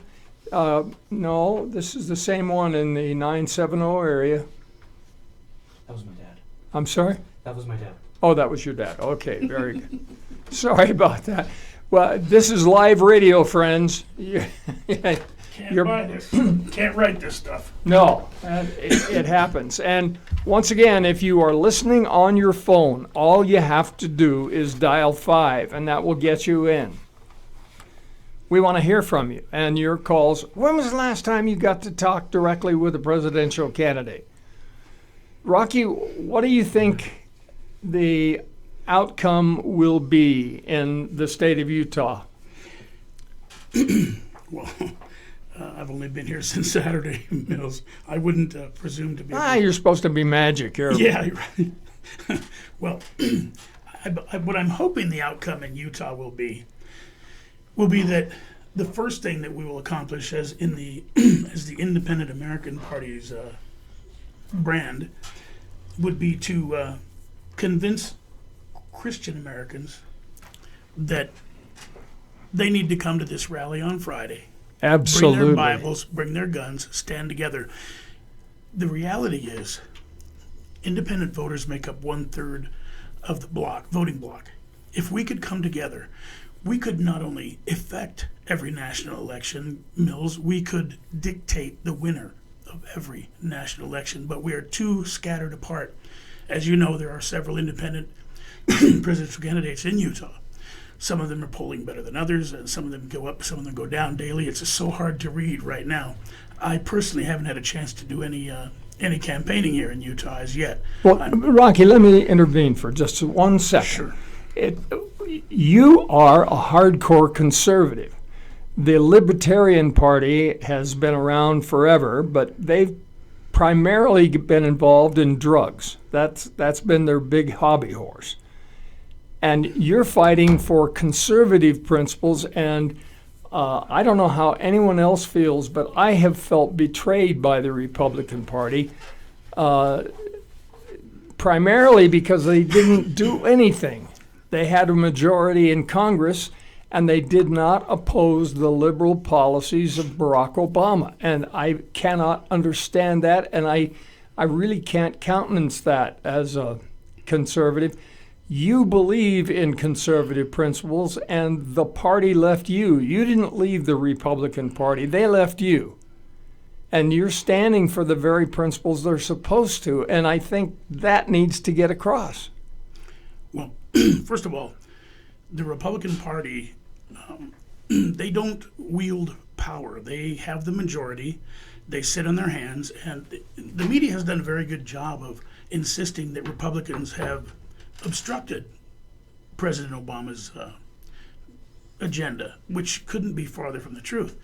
No, this is the same one in the 970 area. That was my dad. I'm sorry? That was my dad. Oh, that was your dad. Okay, very good. Sorry about that. Well, this is live radio, friends. Can't buy this. Can't write this stuff. No, it happens. And once again, if you are listening on your phone, all you have to do is dial 5, and that will get you in. We want to hear from you and your calls. When was the last time you got to talk directly with a presidential candidate? Rocky, what do you think the outcome will be in the state of Utah? Well, I've only been here since Saturday, Mills. I wouldn't presume to be. You're supposed to be magic here. Yeah, you're right. Well, what I'm hoping the outcome in Utah will be that the first thing that we will accomplish as in the as the Independent American Party's brand would be to convince Christian Americans that they need to come to this rally on Friday. Absolutely. Bring their Bibles, bring their guns, stand together. The reality is, independent voters make up 1/3 of the voting bloc. If we could come together, we could not only effect every national election, Mills, we could dictate the winner of every national election, but we are too scattered apart. As you know, there are several independent presidential candidates in Utah. Some of them are polling better than others, and some of them go up, some of them go down daily. It's just so hard to read right now. I personally haven't had a chance to do any campaigning here in Utah as yet. Well, Rocky, let me intervene for just 1 second. Sure. You are a hardcore conservative. The Libertarian Party has been around forever, but they've primarily been involved in drugs. That's been their big hobby horse. And you're fighting for conservative principles, and I don't know how anyone else feels, but I have felt betrayed by the Republican Party, primarily because they didn't do anything. They had a majority in Congress, and they did not oppose the liberal policies of Barack Obama. And I cannot understand that, and I really can't countenance that as a conservative. You believe in conservative principles, and the party left you. You didn't leave the Republican Party. They left you. And you're standing for the very principles they're supposed to, and I think that needs to get across. Well, first of all, the Republican Party, they don't wield power. They have the majority. They sit on their hands, and the media has done a very good job of insisting that Republicans have obstructed President Obama's agenda, which couldn't be farther from the truth.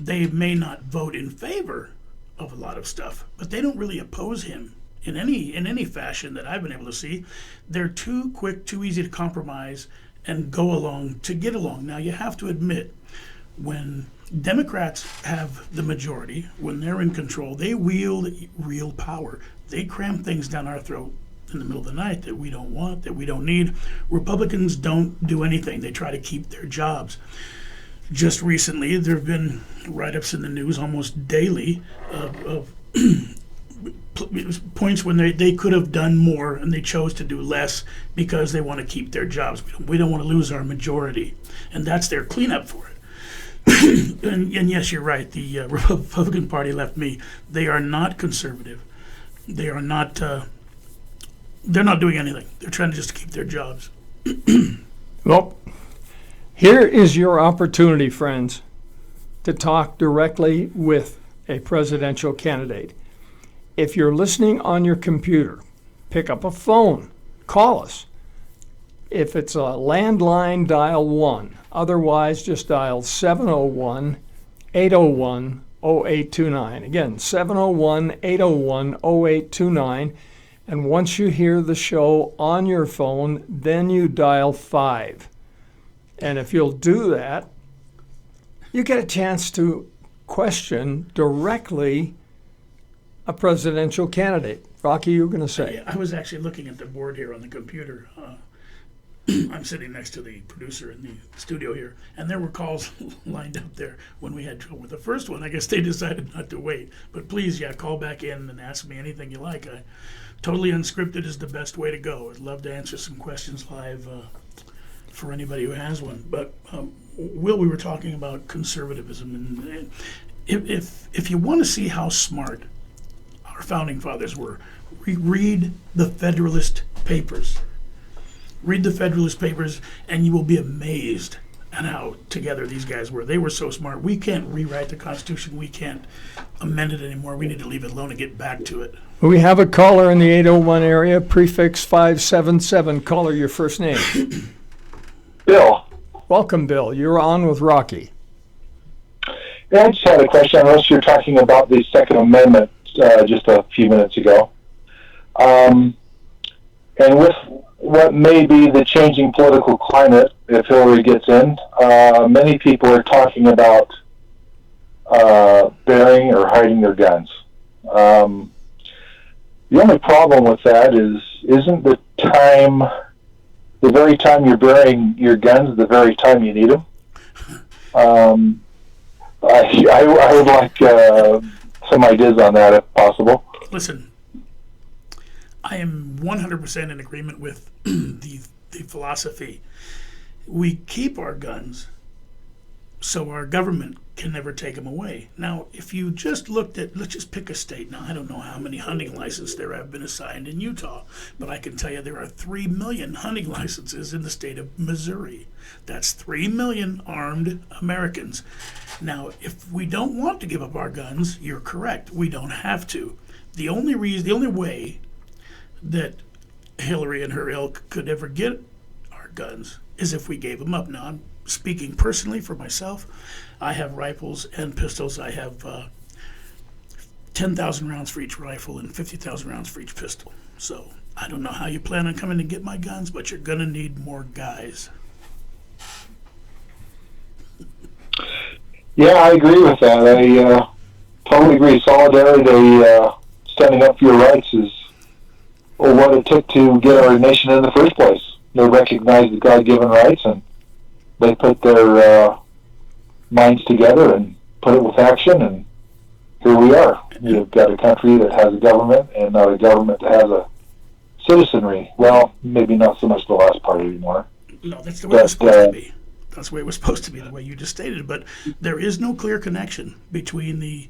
They may not vote in favor of a lot of stuff, but they don't really oppose him in any fashion that I've been able to see. They're too quick, too easy to compromise and go along to get along. Now, you have to admit, when Democrats have the majority, when they're in control, they wield real power. They cram things down our throat in the middle of the night that we don't want, that we don't need. Republicans don't do anything. They try to keep their jobs. Just recently, there have been write-ups in the news almost daily of points when they could have done more and they chose to do less because they want to keep their jobs. We don't want to lose our majority, and that's their cleanup for it. and yes, you're right. The Republican Party left me. They are not conservative. They are not. They're not doing anything. They're trying to just keep their jobs. Well, here is your opportunity, friends, to talk directly with a presidential candidate. If you're listening on your computer, pick up a phone, call us. If it's a landline, dial 1. Otherwise, just dial 701-801-0829. Again, 701-801-0829. And once you hear the show on your phone, then you dial 5. And if you'll do that, you get a chance to question directly a presidential candidate. Rocky, you were going to say. Yeah, I was actually looking at the board here on the computer. I'm sitting next to the producer in the studio here, and there were calls lined up there when we had trouble with the first one. I guess they decided not to wait. But please, call back in and ask me anything you like. Totally unscripted is the best way to go. I'd love to answer some questions live for anybody who has one. But Will, we were talking about conservatism, and if you want to see how smart our founding fathers were, read the Federalist Papers. Read the Federalist Papers, and you will be amazed and how together these guys were. They were so smart. We can't rewrite the Constitution. We can't amend it anymore. We need to leave it alone and get back to it. We have a caller in the 801 area, prefix 577. Caller, your first name. Bill, Welcome, Bill. You're on with Rocky. yeah, I just had a question. I noticed you were talking about the Second Amendment just a few minutes ago. And with what may be the changing political climate if Hillary gets in, many people are talking about bearing or hiding their guns. The only problem with that isn't the very time you're bearing your guns, the very time you need them. I would like some ideas on that if possible. Listen, I am 100% in agreement with the philosophy. We keep our guns so our government can never take them away. Now, if you just looked at, let's just pick a state. Now, I don't know how many hunting licenses there have been assigned in Utah, but I can tell you there are 3 million hunting licenses in the state of Missouri. That's 3 million armed Americans. Now, if we don't want to give up our guns, you're correct. We don't have to. The only way that Hillary and her ilk could ever get our guns is if we gave them up. Now, I'm speaking personally for myself. I have rifles and pistols. I have 10,000 rounds for each rifle and 50,000 rounds for each pistol. So I don't know how you plan on coming to get my guns, but you're going to need more guys. Yeah, I agree with that. I totally agree. Solidarity, standing up for your rights is what it took to get our nation in the first place. They recognized the God-given rights, and they put their minds together and put it with action, and here we are. You've got a country that has a government and not a government that has a citizenry. Well, maybe not so much the last part anymore. No, that's the way it was supposed to be. That's the way it was supposed to be, the way you just stated. But there is no clear connection between the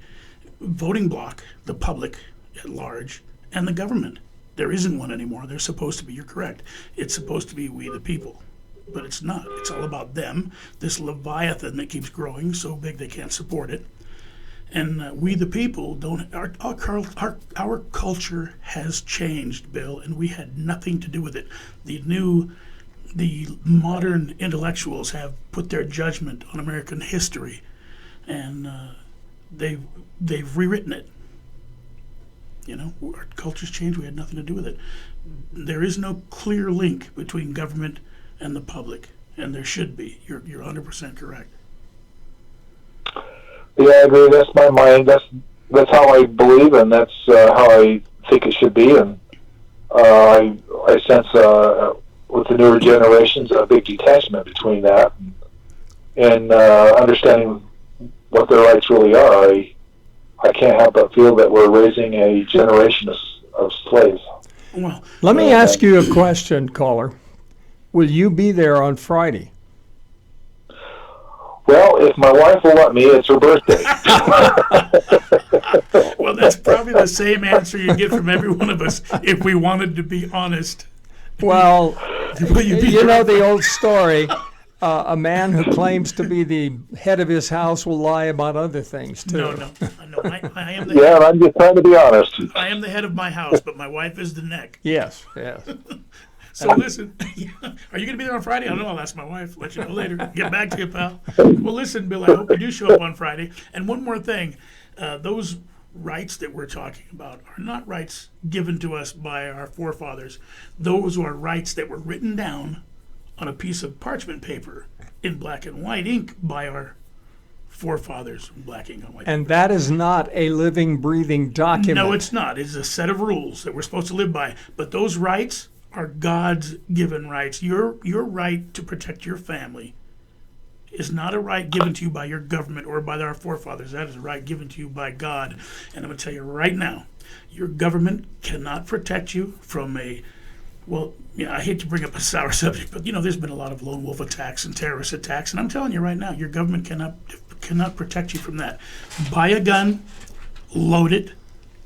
voting bloc, the public at large, and the government. There isn't one anymore. There's supposed to be. You're correct. It's supposed to be we the people. But it's not. It's all about them, this leviathan that keeps growing so big they can't support it. And we the people don't. Our culture has changed, Bill, and we had nothing to do with it. The modern intellectuals have put their judgment on American history, and they've rewritten it. You know, our culture's changed. We had nothing to do with it. There is no clear link between government and the public, and there should be. You're 100% correct. Yeah, I agree. That's my mind. That's how I believe, and that's how I think it should be. And I sense with the newer generations a big detachment between that and understanding what their rights really are. I can't help but feel that we're raising a generation of slaves. Well, Let me ask you a question, caller. Will you be there on Friday? Well, if my wife will let me, it's her birthday. well, that's probably the same answer you get from every one of us if we wanted to be honest. Well, Will you be you know there? the old story. A man who claims to be the head of his house will lie about other things, too. No. I am the Yeah, and I'm just trying to be honest. I am the head of my house, but my wife is the neck. Yes. So listen, are you going to be there on Friday? I don't know. I'll ask my wife. Let you know later. Get back to you, pal. Well, listen, Bill, I hope you do show up on Friday. And one more thing. Those rights that we're talking about are not rights given to us by our forefathers. Those are rights that were written down on a piece of parchment paper in black and white ink by our forefathers in black ink on white. And that is not a living, breathing document. No, it's not. It's a set of rules that we're supposed to live by. But those rights are God's given rights. Your right to protect your family is not a right given to you by your government or by our forefathers. That is a right given to you by God. And I'm going to tell you right now, your government cannot protect you from I hate to bring up a sour subject, but there's been a lot of lone wolf attacks and terrorist attacks, and I'm telling you right now, your government cannot protect you from that. Buy a gun, load it,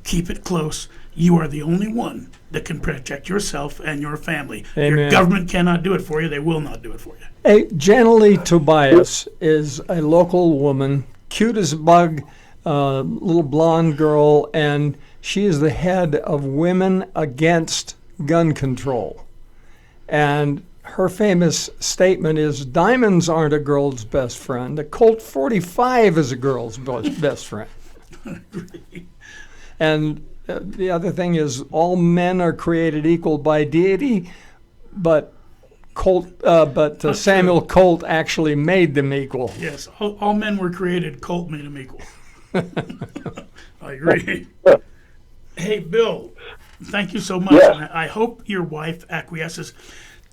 keep it close. You are the only one that can protect yourself and your family. Your Amen. government cannot do it for you. They will not do it for you. Hey, Janalee Tobias is a local woman, cute as a bug, little blonde girl, and she is the head of Women Against Gun Control. And her famous statement is, diamonds aren't a girl's best friend. A Colt 45 is a girl's best friend. And the other thing is, all men are created equal by deity, but Samuel Colt actually made them equal. Yes, all men were created. Colt made them equal. I agree. Hey, Bill, thank you so much. Yes. And I hope your wife acquiesces.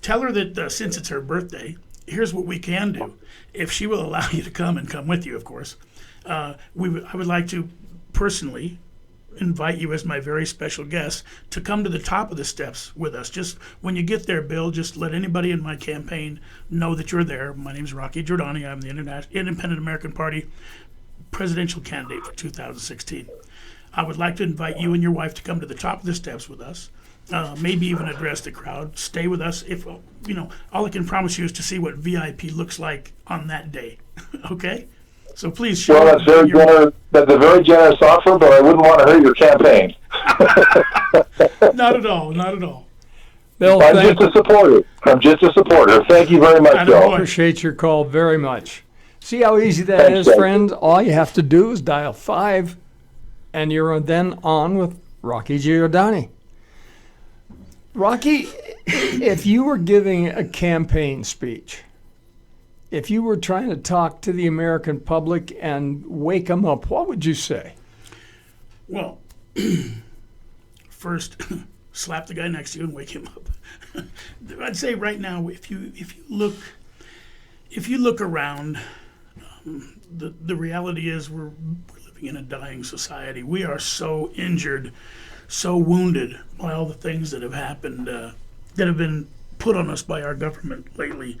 Tell her that since it's her birthday, here's what we can do. If she will allow you to come and come with you, of course, I would like to personally invite you as my very special guest to come to the top of the steps with us. Just when you get there, Bill, just let anybody in my campaign know that you're there. My name's Rocky Giordani. I'm the Independent American Party presidential candidate for 2016. I would like to invite you and your wife to come to the top of the steps with us. Maybe even address the crowd. Stay with us. If all I can promise you is to see what VIP looks like on that day. Okay? So please show Well, that's very generous. That's a very generous offer, but I wouldn't want to hurt your campaign. Not at all. Not at all. Bill, I'm just a supporter. Thank you very much, Bill. Attaboy. appreciate your call very much. See how easy that Thanks, is, Dave. friends? All you have to do is dial 5, and you're then on with Rocky Giordani. Rocky, if you were giving a campaign speech, if you were trying to talk to the American public and wake them up, what would you say? Well, first, slap the guy next to you and wake him up. I'd say right now, if you look around, the reality is we're living in a dying society. We are so injured, so wounded by all the things that have happened, that have been put on us by our government lately.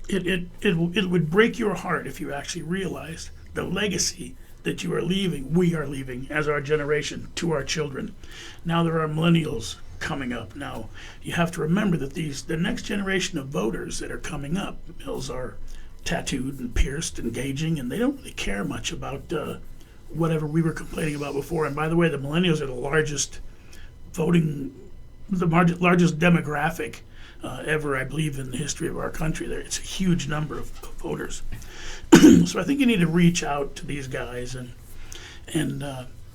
It would break your heart if you actually realized the legacy that you are leaving, we are leaving as our generation to our children. Now there are millennials coming up. Now you have to remember that the next generation of voters that are coming up, Mills, are tattooed and pierced, engaging, and they don't really care much about whatever we were complaining about before. And by the way, the millennials are the largest largest demographic ever, I believe, in the history of our country. It's a huge number of voters. So I think you need to reach out to these guys and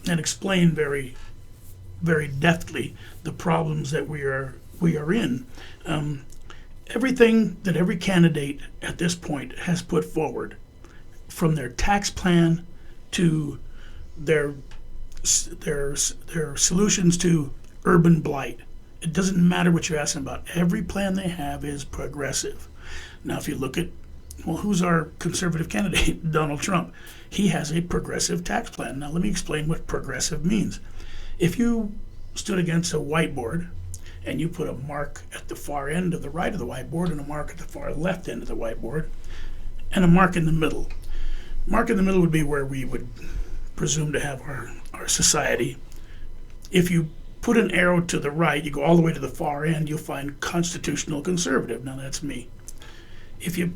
explain very, very deftly the problems that we are in. Everything that every candidate at this point has put forward, from their tax plan to their solutions to urban blight. It doesn't matter what you're asking about. Every plan they have is progressive. Now, if you look at, who's our conservative candidate? Donald Trump. He has a progressive tax plan. Now, let me explain what progressive means. If you stood against a whiteboard and you put a mark at the far end of the right of the whiteboard and a mark at the far left end of the whiteboard and a mark in the middle. Mark in the middle would be where we would presume to have our society. If you put an arrow to the right, you go all the way to the far end, you'll find constitutional conservative. Now that's me. If you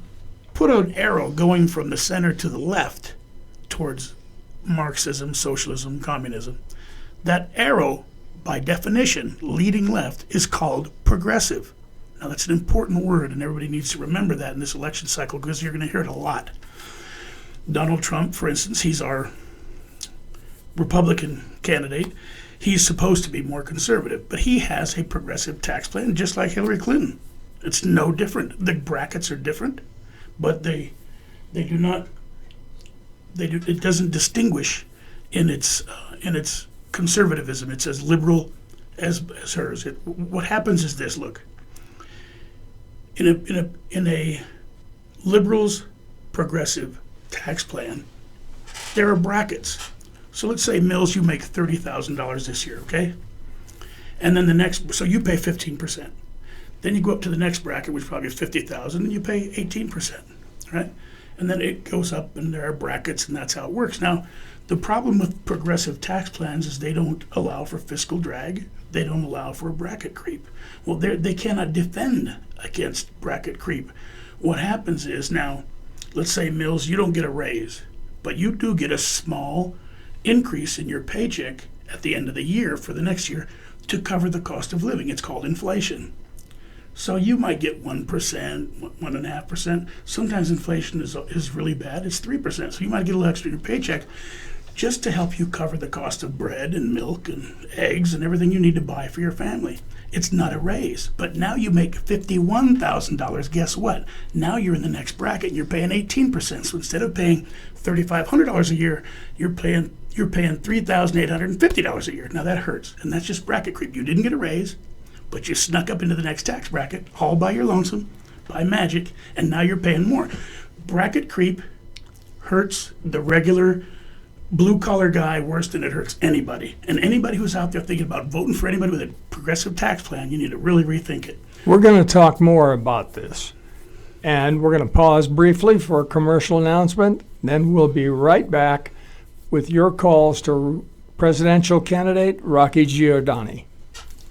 put an arrow going from the center to the left towards Marxism, socialism, communism, that arrow, by definition, leading left, is called progressive. Now that's an important word, and everybody needs to remember that in this election cycle because you're going to hear it a lot. Donald Trump, for instance, he's our Republican candidate. He's supposed to be more conservative, but he has a progressive tax plan just like Hillary Clinton. It's no different. The brackets are different, but they do not. It doesn't distinguish in its conservatism. It's as liberal as hers. What happens is this: look, in a liberal's progressive tax plan, there are brackets. So let's say, Mills, you make $30,000 this year, okay? And then so you pay 15%. Then you go up to the next bracket, which is probably $50,000, and you pay 18%, right? And then it goes up, and there are brackets, and that's how it works. Now, The problem with progressive tax plans is they don't allow for fiscal drag. They don't allow for bracket creep. Well, they cannot defend against bracket creep. What happens is now, let's say, Mills, you don't get a raise, but you do get a small increase in your paycheck at the end of the year for the next year to cover the cost of living. It's called inflation. So you might get 1%, 1.5%. Sometimes inflation is really bad. It's 3%. So you might get a little extra in your paycheck just to help you cover the cost of bread and milk and eggs and everything you need to buy for your family. It's not a raise. But now you make $51,000. Guess what? Now you're in the next bracket and you're paying 18%. So instead of paying $3,500 a year, you're paying $3,850 a year. Now that hurts. And that's just bracket creep. You didn't get a raise, but you snuck up into the next tax bracket, all by your lonesome, by magic, and now you're paying more. Bracket creep hurts the regular blue-collar guy worse than it hurts anybody. And anybody who's out there thinking about voting for anybody with a progressive tax plan, you need to really rethink it. We're going to talk more about this. And we're going to pause briefly for a commercial announcement. Then we'll be right back with your calls to presidential candidate Rocky Giordani.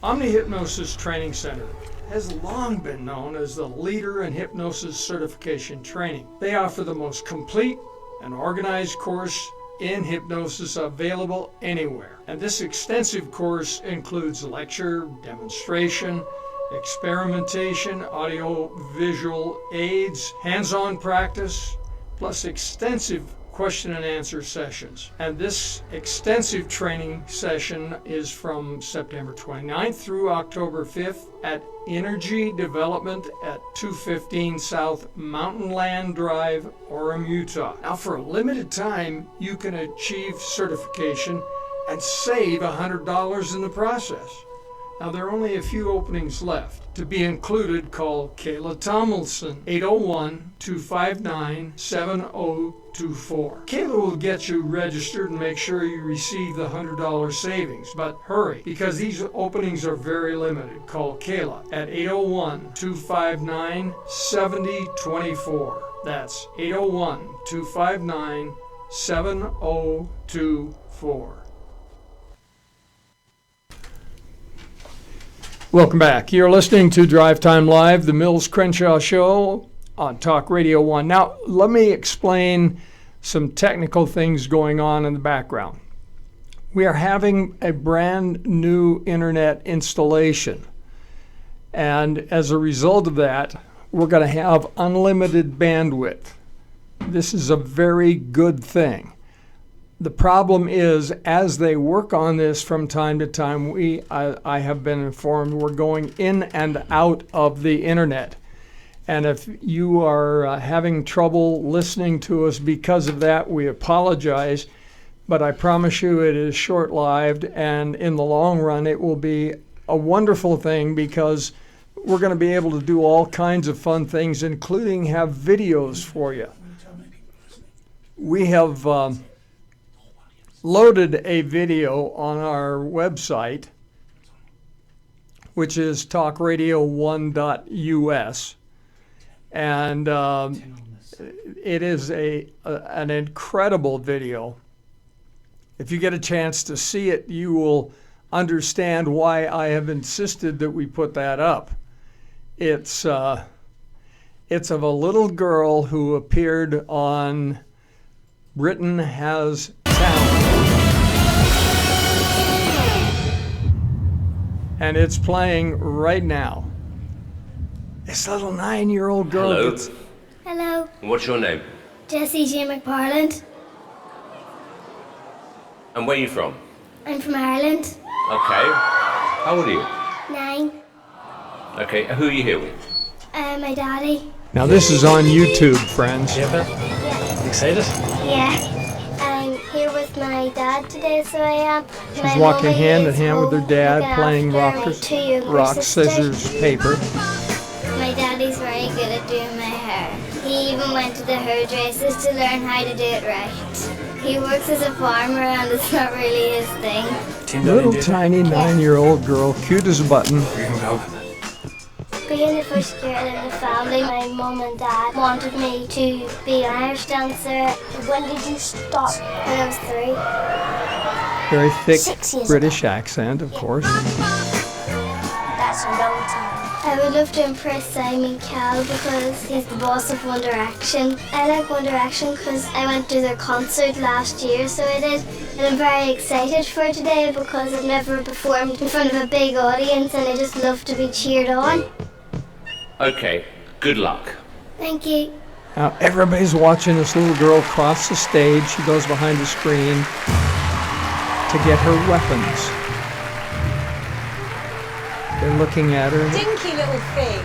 Omni-Hypnosis Training Center has long been known as the leader in hypnosis certification training. They offer the most complete and organized course in hypnosis available anywhere. And this extensive course includes lecture, demonstration, experimentation, audio-visual aids, hands-on practice, plus extensive question and answer sessions. And this extensive training session is from September 29th through October 5th at Energy Development at 215 South Mountainland Drive, Orem, Utah. Now, for a limited time, you can achieve certification and save $100 in the process. Now, there are only a few openings left. To be included, call Kayla Tomlinson, 801-259-7024. Kayla will get you registered and make sure you receive the $100 savings. But hurry, because these openings are very limited. Call Kayla at 801-259-7024. That's 801-259-7024. Welcome back. You're listening to Drive Time Live, the Mills Crenshaw Show on Talk Radio 1. Now, let me explain some technical things going on in the background. We are having a brand new internet installation. And as a result of that, we're going to have unlimited bandwidth. This is a very good thing. The problem is, as they work on this from time to time, I have been informed we're going in and out of the internet. And if you are having trouble listening to us because of that, we apologize. But I promise you it is short-lived, and in the long run it will be a wonderful thing because we're going to be able to do all kinds of fun things, including have videos for you. We have loaded a video on our website, which is talkradio1.us, and it is an incredible video. If you get a chance to see it, you will understand why I have insisted that we put that up. It's of a little girl who appeared on Britain Has Talent. And it's playing right now. This little 9-year-old girl. Hello. Hello, What's your name? Jessie J. McParland. And where are you from? I'm from Ireland. Okay. How old are you? 9. Okay, who are you here with? My daddy. Now this is on YouTube, friends. Yeah. Excited? Yeah. I'm here with my dad today, so I am. She's walking hand in hand with her dad, playing rock, scissors, paper. My daddy's very good at doing my hair. He even went to the hairdressers to learn how to do it right. He works as a farmer and it's not really his thing. Little tiny 9-year-old girl, cute as a button. being the first girl in the family, my mum and dad wanted me to be an Irish dancer. When did you start? When I was 3. Very thick 6 years British accent, of course. That's a long time. I would love to impress Simon Cowell because he's the boss of One Direction. I like One Direction because I went to their concert last year, so I did. And I'm very excited for today because I've never performed in front of a big audience and I just love to be cheered on. Okay, good luck. Thank you. Now everybody's watching this little girl cross the stage. She goes behind the screen to get her weapons. They're looking at her. Dinky little thing.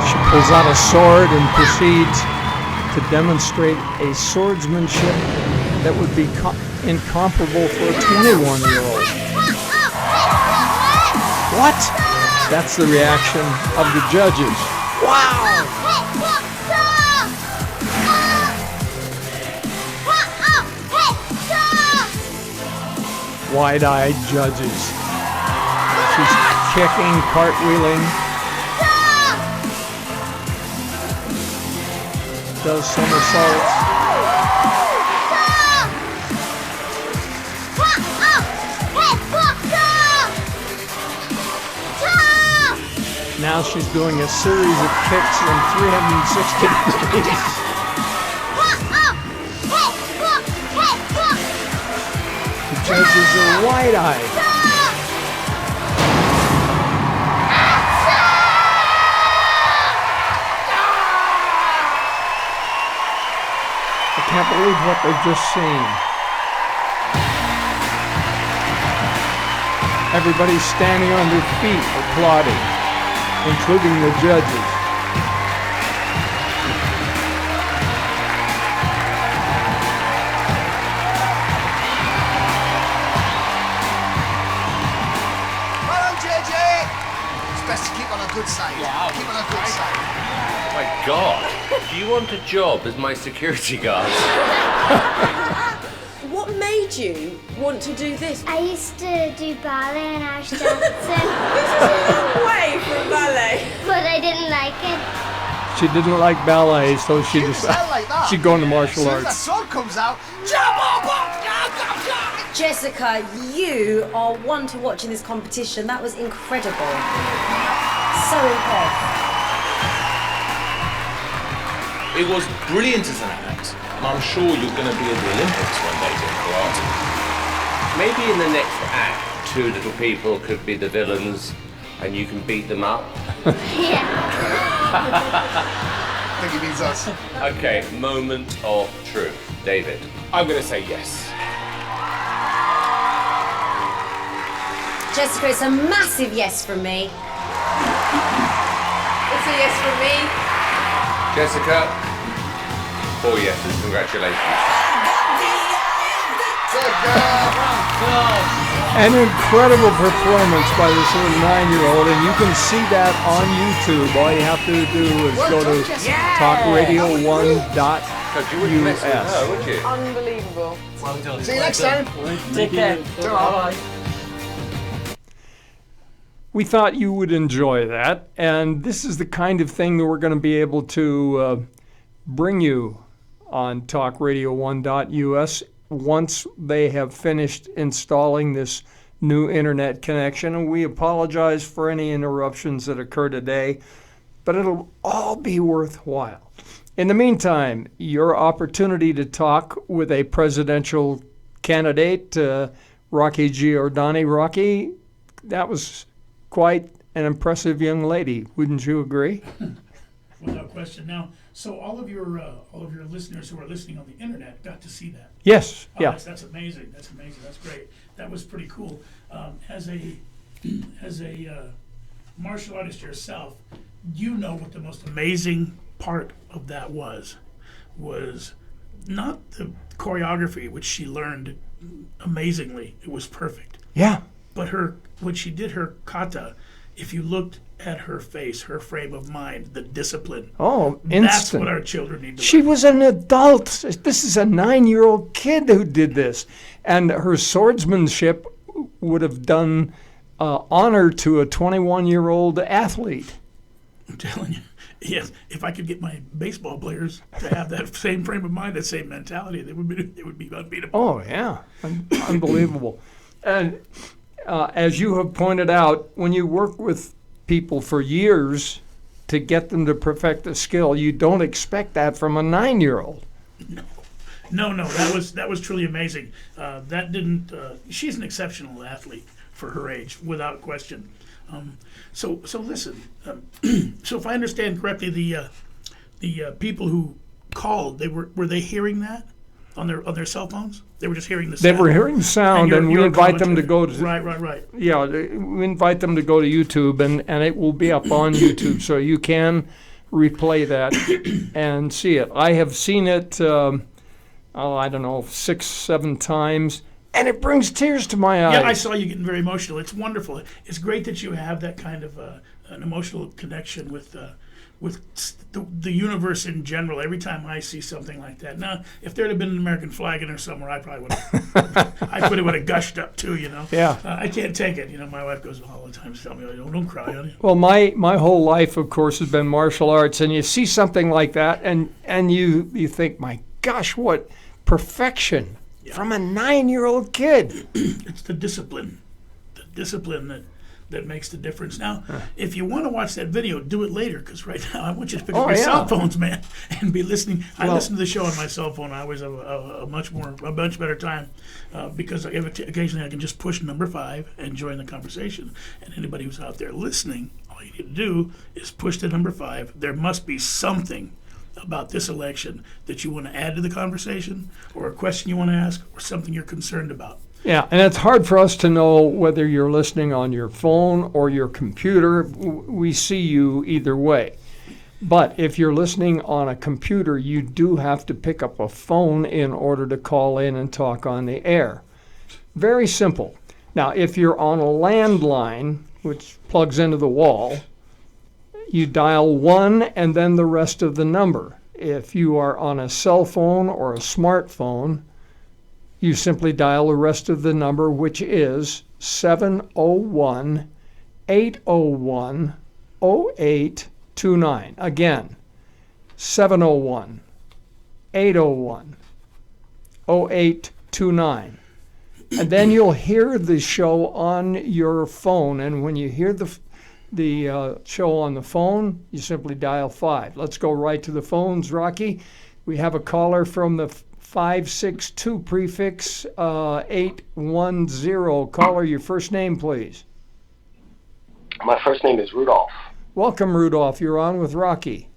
She pulls out a sword and proceeds to demonstrate a swordsmanship that would be incomparable for a 21-year-old. What? That's the reaction of the judges. Wow! Wide-eyed judges. She's kicking, cartwheeling. Does somersaults. Now she's doing a series of kicks from 360 degrees. The judges are wide-eyed. I can't believe what they've just seen. Everybody's standing on their feet applauding, including the judges. Good side. Yeah, keep on a good side. My God, do you want a job as my security guard? What made you want to do this? I used to do ballet and Irish dancing, This is a long way from ballet. but I didn't like it. She didn't like ballet, so she decided like that. she'd go into martial As soon as that arts. sword comes out, jump up! Jessica, you are one to watch in this competition. That was incredible. So impressed. It was brilliant as an act, and I'm sure you're going to be at the Olympics one day doing karate. Maybe in the next act, 2 little people could be the villains and you can beat them up. Yeah. I think he means us. Okay, moment of truth. David. I'm going to say yes. Jessica, it's a massive yes from me. It's a yes from me. Jessica, 4 yeses, congratulations. Good girl. An incredible performance by this little 9-year-old, and you can see that on YouTube. All you have to do is go to talkradio1.us. God, you wouldn't mess with her, would you? Unbelievable. Well done. See you next time. Take care. Bye-bye. We thought you would enjoy that, and this is the kind of thing that we're going to be able to bring you on talkradio1.us once they have finished installing this new internet connection. And we apologize for any interruptions that occur today, but it'll all be worthwhile. In the meantime, your opportunity to talk with a presidential candidate, Rocky Giordani. Rocky, that was quite an impressive young lady, wouldn't you agree? Without question. Now, so all of your listeners who are listening on the internet got to see that. Yes. Oh, Yeah. That's amazing. That's amazing. That's great. That was pretty cool. As a martial artist yourself, you know what the most amazing part of that was not the choreography, which she learned amazingly. It was perfect. Yeah. But when she did her kata, if you looked at her face, her frame of mind, the discipline, Oh, that's instant. what our children need to She learn. was an adult. This is a 9-year-old kid who did this. And her swordsmanship would have done honor to a 21-year-old athlete. I'm telling you. Yes, if I could get my baseball players to have that same frame of mind, that same mentality, they would be unbeatable. Oh, yeah. Unbelievable. And as you have pointed out, when you work with people for years to get them to perfect a skill, you don't expect that from a 9-year-old. No, that was truly amazing. That didn't. She's an exceptional athlete for her age, without question. So listen. So if I understand correctly, the people who called, were they hearing that on their cell phones? They were just hearing the sound. They were hearing the sound, and we invite them to go to. Right. Yeah, we invite them to go to YouTube, and it will be up on YouTube, so you can replay that and see it. I have seen it. I don't know, 6, 7 times, and it brings tears to my eyes. Yeah, I saw you getting very emotional. It's wonderful. It's great that you have that kind of an emotional connection with the universe in general. Every time I see something like that. Now, if there had been an American flag in there somewhere, I probably would have. I would have gushed up too. Yeah. I can't take it. My wife goes all the time to tell me, "Oh, don't cry, honey." Well, my whole life, of course, has been martial arts, and you see something like that, and you think, my gosh, what perfection from a 9-year-old kid. It's the discipline that makes the difference. Now, if you want to watch that video, do it later, because right now I want you to pick up your cell phones, man, and be listening. I listen to the show on my cell phone. I always have a much better time because occasionally I can just push number 5 and join the conversation. And anybody who's out there listening, all you need to do is push the number 5. There must be something about this election that you want to add to the conversation, or a question you want to ask, or something you're concerned about. Yeah, and it's hard for us to know whether you're listening on your phone or your computer. We see you either way. But if you're listening on a computer, you do have to pick up a phone in order to call in and talk on the air. Very simple. Now, if you're on a landline, which plugs into the wall, you dial 1 and then the rest of the number. If you are on a cell phone or a smartphone, you simply dial the rest of the number, which is 701-801-0829. Again, 701-801-0829. And then you'll hear the show on your phone, and when you hear the show on the phone, you simply dial 5. Let's go right to the phones, Rocky. We have a caller from the 562 prefix 810. Caller, your first name, please. My first name is Rudolph. Welcome, Rudolph. You're on with Rocky.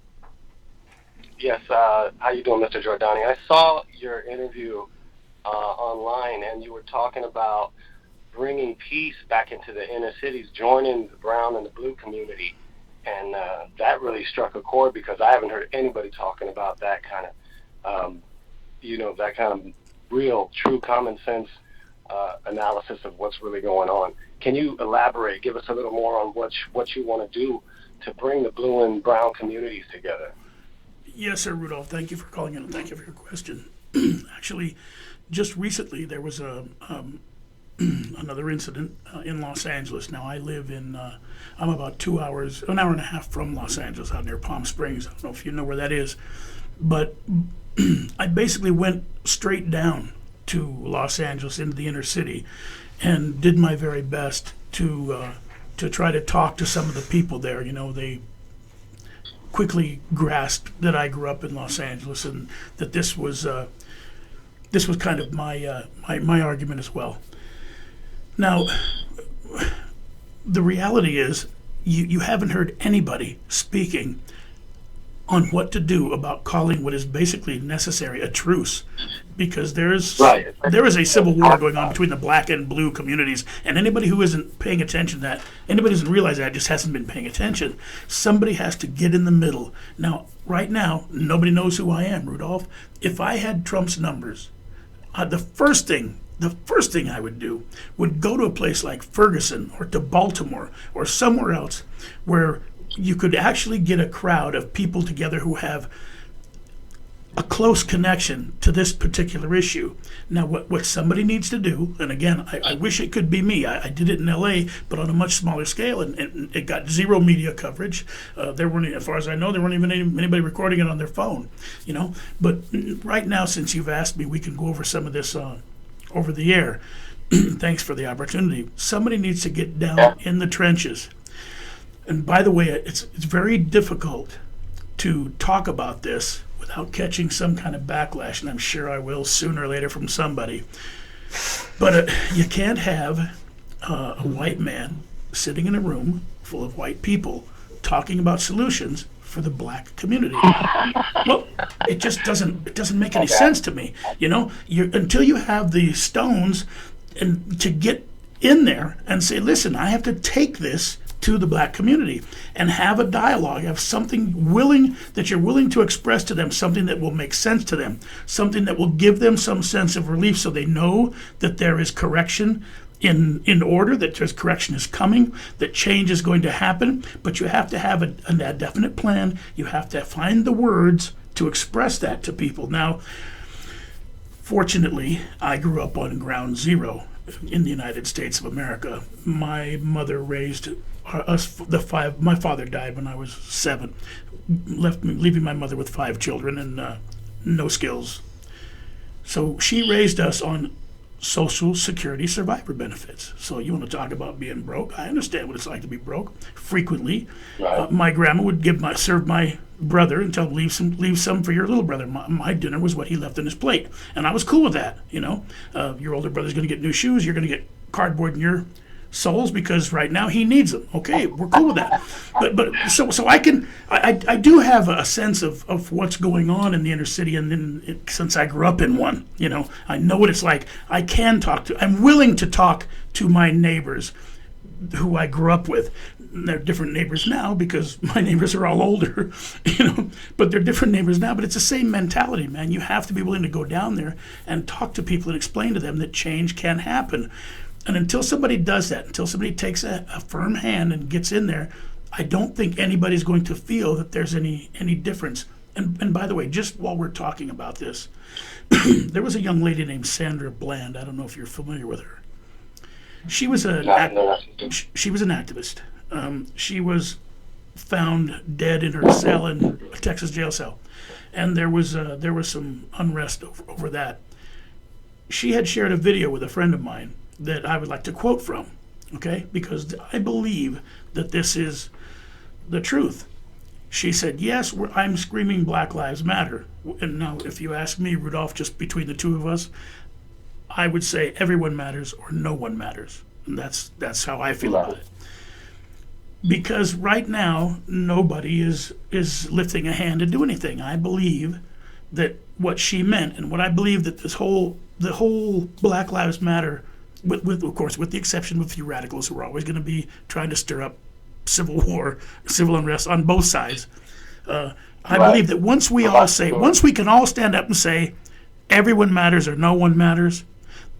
Yes, how you doing, Mr. Giordani? I saw your interview online, and you were talking about bringing peace back into the inner cities, joining the brown and the blue community. And that really struck a chord, because I haven't heard anybody talking about that kind of, that kind of real, true common sense analysis of what's really going on. Can you elaborate, give us a little more on what you want to do to bring the blue and brown communities together? Yes, sir, Rudolph. Thank you for calling in, and thank you for your question. Actually, just recently there was another incident in Los Angeles. Now, I live in, I'm about an hour and a half from Los Angeles, out near Palm Springs. I don't know if you know where that is. But I basically went straight down to Los Angeles, into the inner city, and did my very best to try to talk to some of the people there. They quickly grasped that I grew up in Los Angeles, and that this was kind of my argument as well. Now, the reality is, you haven't heard anybody speaking on what to do about calling what is basically necessary a truce, because there is a civil war going on between the black and blue communities, and anybody who isn't paying attention to that, anybody who doesn't realize that, just hasn't been paying attention. Somebody has to get in the middle. Now, right now, nobody knows who I am, Rudolph. If I had Trump's numbers, the first thing I would do would go to a place like Ferguson or to Baltimore or somewhere else where you could actually get a crowd of people together who have a close connection to this particular issue. Now, what somebody needs to do, and again, I wish it could be me. I did it in L.A., but on a much smaller scale, and it got zero media coverage. There weren't, as far as I know, there weren't even anybody recording it on their phone, you know. But right now, since you've asked me, we can go over some of this over the air. Thanks for the opportunity. Somebody needs to get down in the trenches. And by the way, it's very difficult to talk about this without catching some kind of backlash, and I'm sure I will sooner or later from somebody. But you can't have a white man sitting in a room full of white people talking about solutions for the black community. Well, it just doesn't make any sense to me. You know, until you have the stones and to get in there and say, listen, I have to take this to the black community and have a dialogue, have something that you're willing to express to them, something that will make sense to them, something that will give them some sense of relief so they know that there is correction in order, that there's correction is coming, that change is going to happen. But you have to have a definite plan. You have to find the words to express that to people. Now, fortunately, I grew up on ground zero in the United States of America. My mother raised us, my father died when I was 7, leaving my mother with 5 children and no skills. So she raised us on Social Security survivor benefits. So you want to talk about being broke? I understand what it's like to be broke. Frequently, my grandma would serve my brother and tell him, leave some for your little brother. My dinner was what he left on his plate, and I was cool with that. You know, your older brother's going to get new shoes. You're going to get cardboard in your soles because right now he needs them. Okay, we're cool with that. But so I do have a sense of what's going on in the inner city, and then since I grew up in one, you know, I know what it's like. I'm willing to talk to my neighbors who I grew up with. They're different neighbors now because my neighbors are all older, you know, but they're different neighbors now. But it's the same mentality, man. You have to be willing to go down there and talk to people and explain to them that change can happen. And until somebody does that, until somebody takes a firm hand and gets in there, I don't think anybody's going to feel that there's any difference. And by the way, just while we're talking about this, there was a young lady named Sandra Bland. I don't know if you're familiar with her. She was an activist. She was found dead in her cell in a Texas jail cell, and there was some unrest over that. She had shared a video with a friend of mine that I would like to quote from, okay? Because I believe that this is the truth. She said, yes, I'm screaming Black Lives Matter. And now, if you ask me, Rudolph, just between the two of us, I would say everyone matters or no one matters. And that's how I feel about it. Because right now, nobody is lifting a hand to do anything. I believe that what she meant, and what I believe that the whole Black Lives Matter, of course, with the exception of a few radicals who are always going to be trying to stir up civil war, civil unrest on both sides. I believe that once we can all stand up and say everyone matters or no one matters,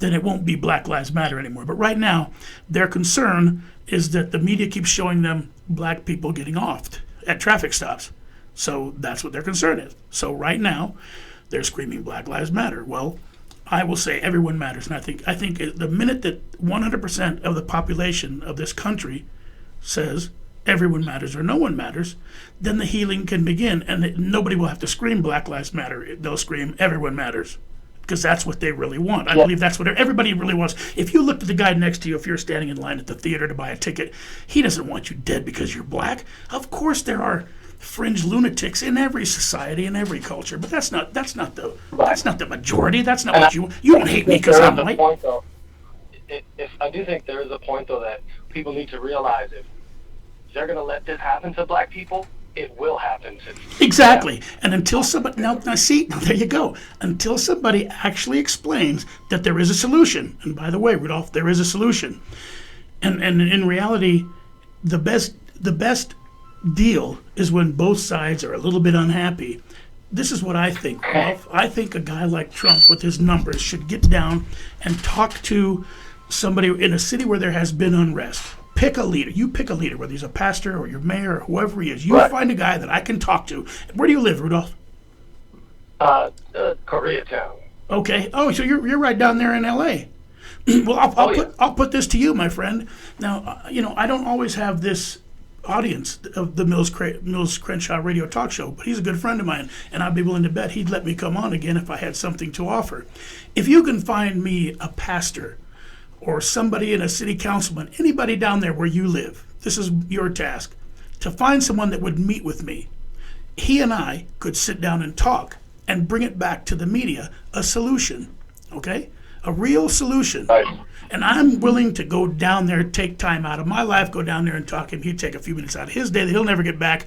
then it won't be Black Lives Matter anymore. But right now, their concern is that the media keeps showing them black people getting offed at traffic stops. So that's what their concern is. So right now, they're screaming Black Lives Matter. Well, I will say everyone matters. And I think the minute that 100% of the population of this country says everyone matters or no one matters, then the healing can begin. And nobody will have to scream Black Lives Matter. They'll scream everyone matters, because that's what they really want. I believe that's what everybody really wants. If you looked at the guy next to you, if you're standing in line at the theater to buy a ticket, he doesn't want you dead because you're black. Of course there are fringe lunatics in every society, in every culture, but that's not the majority. That's not what you don't hate me because I'm white. If I do think there is a point though that people need to realize, if they're going to let this happen to black people, it will happen to exactly. And until somebody now there you go. Until somebody actually explains that there is a solution. And by the way, Rudolph, there is a solution. And in reality, the best deal is when both sides are a little bit unhappy. This is what I think, Rudolph. I think a guy like Trump with his numbers should get down and talk to somebody in a city where there has been unrest. Pick a leader. You pick a leader, whether he's a pastor or your mayor or whoever he is. You find a guy that I can talk to. Where do you live, Rudolph? Koreatown. Okay. Oh, so you're right down there in L.A. Well, I'll put this to you, my friend. Now, I don't always have this audience of the Mills Crenshaw radio talk show, but he's a good friend of mine, and I'd be willing to bet he'd let me come on again if I had something to offer. If you can find me a pastor or somebody in a city councilman, anybody down there where you live, this is your task, to find someone that would meet with me. He and I could sit down and talk and bring it back to the media, a solution, okay? A real solution. Right. And I'm willing to go down there, take time out of my life, go down there and talk to him. He'd take a few minutes out of his day that he'll never get back.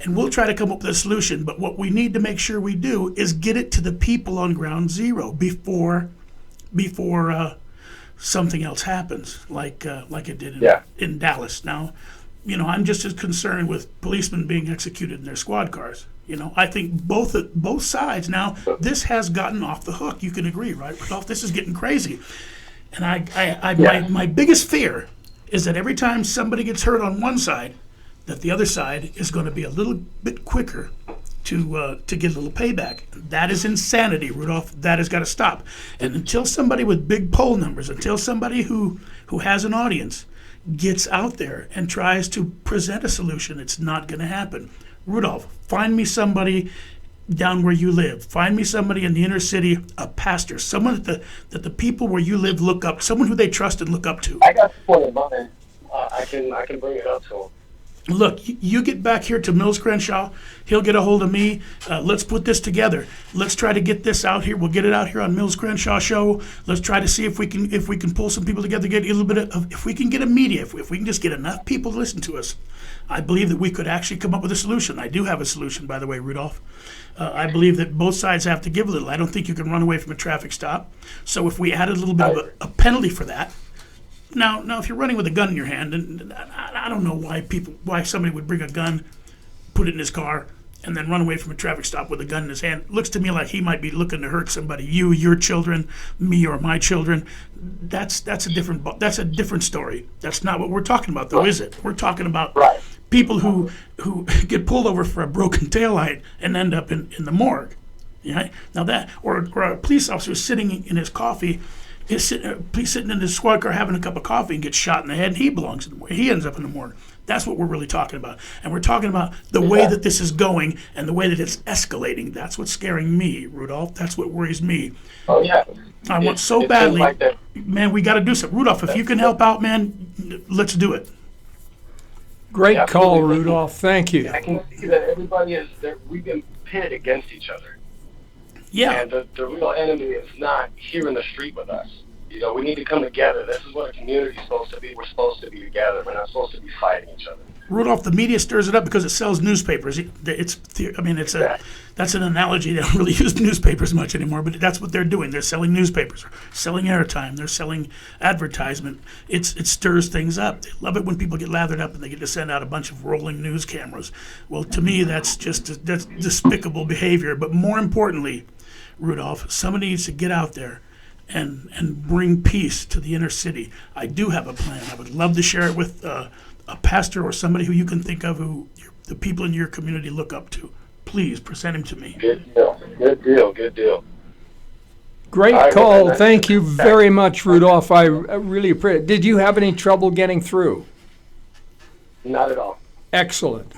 And we'll try to come up with a solution. But what we need to make sure we do is get it to the people on ground zero before something else happens, like it did in Dallas. Now, I'm just as concerned with policemen being executed in their squad cars. I think both sides now. This has gotten off the hook. You can agree, right, Rudolph? This is getting crazy. And my biggest fear is that every time somebody gets hurt on one side, that the other side is going to be a little bit quicker to get a little payback. That is insanity, Rudolph. That has got to stop. And until somebody with big poll numbers, until somebody who has an audience gets out there and tries to present a solution, it's not going to happen. Rudolph, find me somebody down where you live. Find me somebody in the inner city, a pastor, someone that the people where you live look up, someone who they trust and look up to. I got one in mind. I can bring it up to him. Look, you get back here to Mills Crenshaw. He'll get a hold of me. Let's put this together. Let's try to get this out here. We'll get it out here on Mills Crenshaw show. Let's try to see if we can pull some people together, get a little bit of, if we can get a media, if we can just get enough people to listen to us. I believe that we could actually come up with a solution. I do have a solution, by the way, Rudolph. I believe that both sides have to give a little. I don't think you can run away from a traffic stop. So if we added a little bit of a penalty for that. Now, if you're running with a gun in your hand, and I don't know why somebody would bring a gun, put it in his car, and then run away from a traffic stop with a gun in his hand. Looks to me like he might be looking to hurt somebody, you, your children, me, or my children. That's a different story. That's not what we're talking about, though, is it? We're talking about people who get pulled over for a broken taillight and end up in the morgue. Yeah. Now that, or a police officer sitting in his coffee. He's sitting in his squad car having a cup of coffee and gets shot in the head, and he belongs in the morgue. He ends up in the morgue. That's what we're really talking about. And we're talking about the way that this is going and the way that it's escalating. That's what's scaring me, Rudolph. That's what worries me. Oh, yeah. I want so badly. Like man, we got to do something. Rudolph, if you can help out, man, let's do it. Great call, Rudolph. Thank you. I can see that everybody we've been pitted against each other. Yeah. And the real enemy is not here in the street with us. We need to come together. This is what a community is supposed to be. We're supposed to be together. We're not supposed to be fighting each other. Rudolph, the media stirs it up because it sells newspapers. That's an analogy. They don't really use newspapers much anymore, but that's what they're doing. They're selling newspapers, selling airtime, they're selling advertisement. It stirs things up. They love it when people get lathered up and they get to send out a bunch of rolling news cameras. Well, to me, that's despicable behavior. But more importantly, Rudolph, somebody needs to get out there and bring peace to the inner city. I do have a plan. I would love to share it with a pastor or somebody who you can think of who the people in your community look up to. Please present him to me. Good deal. Good deal. Good deal. Great call. Thank you very much, Rudolph. I really appreciate it. Did you have any trouble getting through? Not at all. Excellent.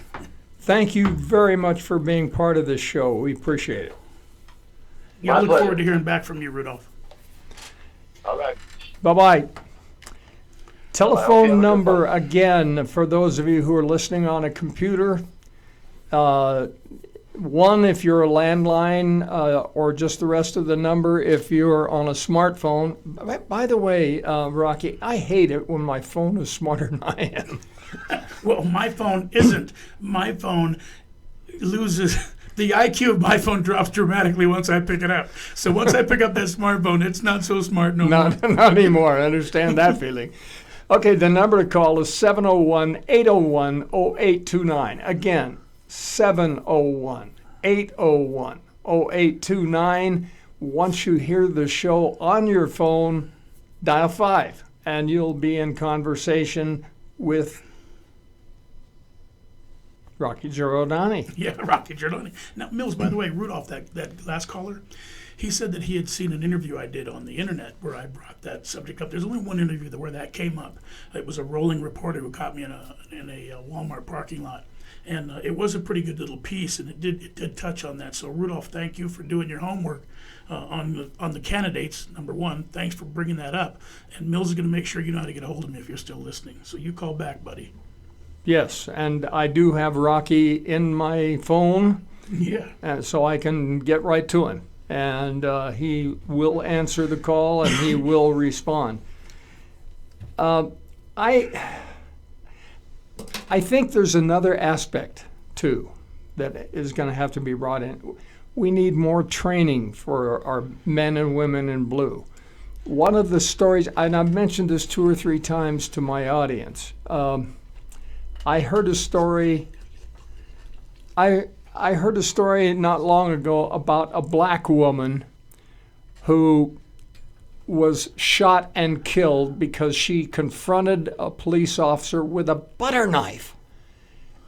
Thank you very much for being part of this show. We appreciate it. I look forward to hearing back from you, Rudolph. All right. Bye-bye. Telephone number again for those of you who are listening on a computer. 1 if you're a landline, or just the rest of the number if you're on a smartphone. By the way, Rocky, I hate it when my phone is smarter than I am. Well, my phone isn't. My phone loses. The IQ of my phone drops dramatically once I pick it up. So once I pick up that smartphone, it's not so smart no more. Not anymore. I understand that feeling. Okay, the number to call is 701-801-0829. Again, 701-801-0829. Once you hear the show on your phone, dial 5, and you'll be in conversation with Rocky Giordani. Yeah, Rocky Giordani. Now, Mills, by the way, Rudolph, that last caller, he said that he had seen an interview I did on the internet where I brought that subject up. There's only one interview where that came up. It was a rolling reporter who caught me in a Walmart parking lot. And it was a pretty good little piece, and it did touch on that. So, Rudolph, thank you for doing your homework on the candidates, number one. Thanks for bringing that up. And Mills is going to make sure you know how to get a hold of me if you're still listening. So you call back, buddy. Yes, and I do have Rocky in my phone, Yeah. so I can get right to him. And he will answer the call, and he will respond. I think there's another aspect, too, that is going to have to be brought in. We need more training for our men and women in blue. One of the stories, and I've mentioned this 2 or 3 times to my audience, I heard a story. I heard a story not long ago about a black woman who was shot and killed because she confronted a police officer with a butter knife.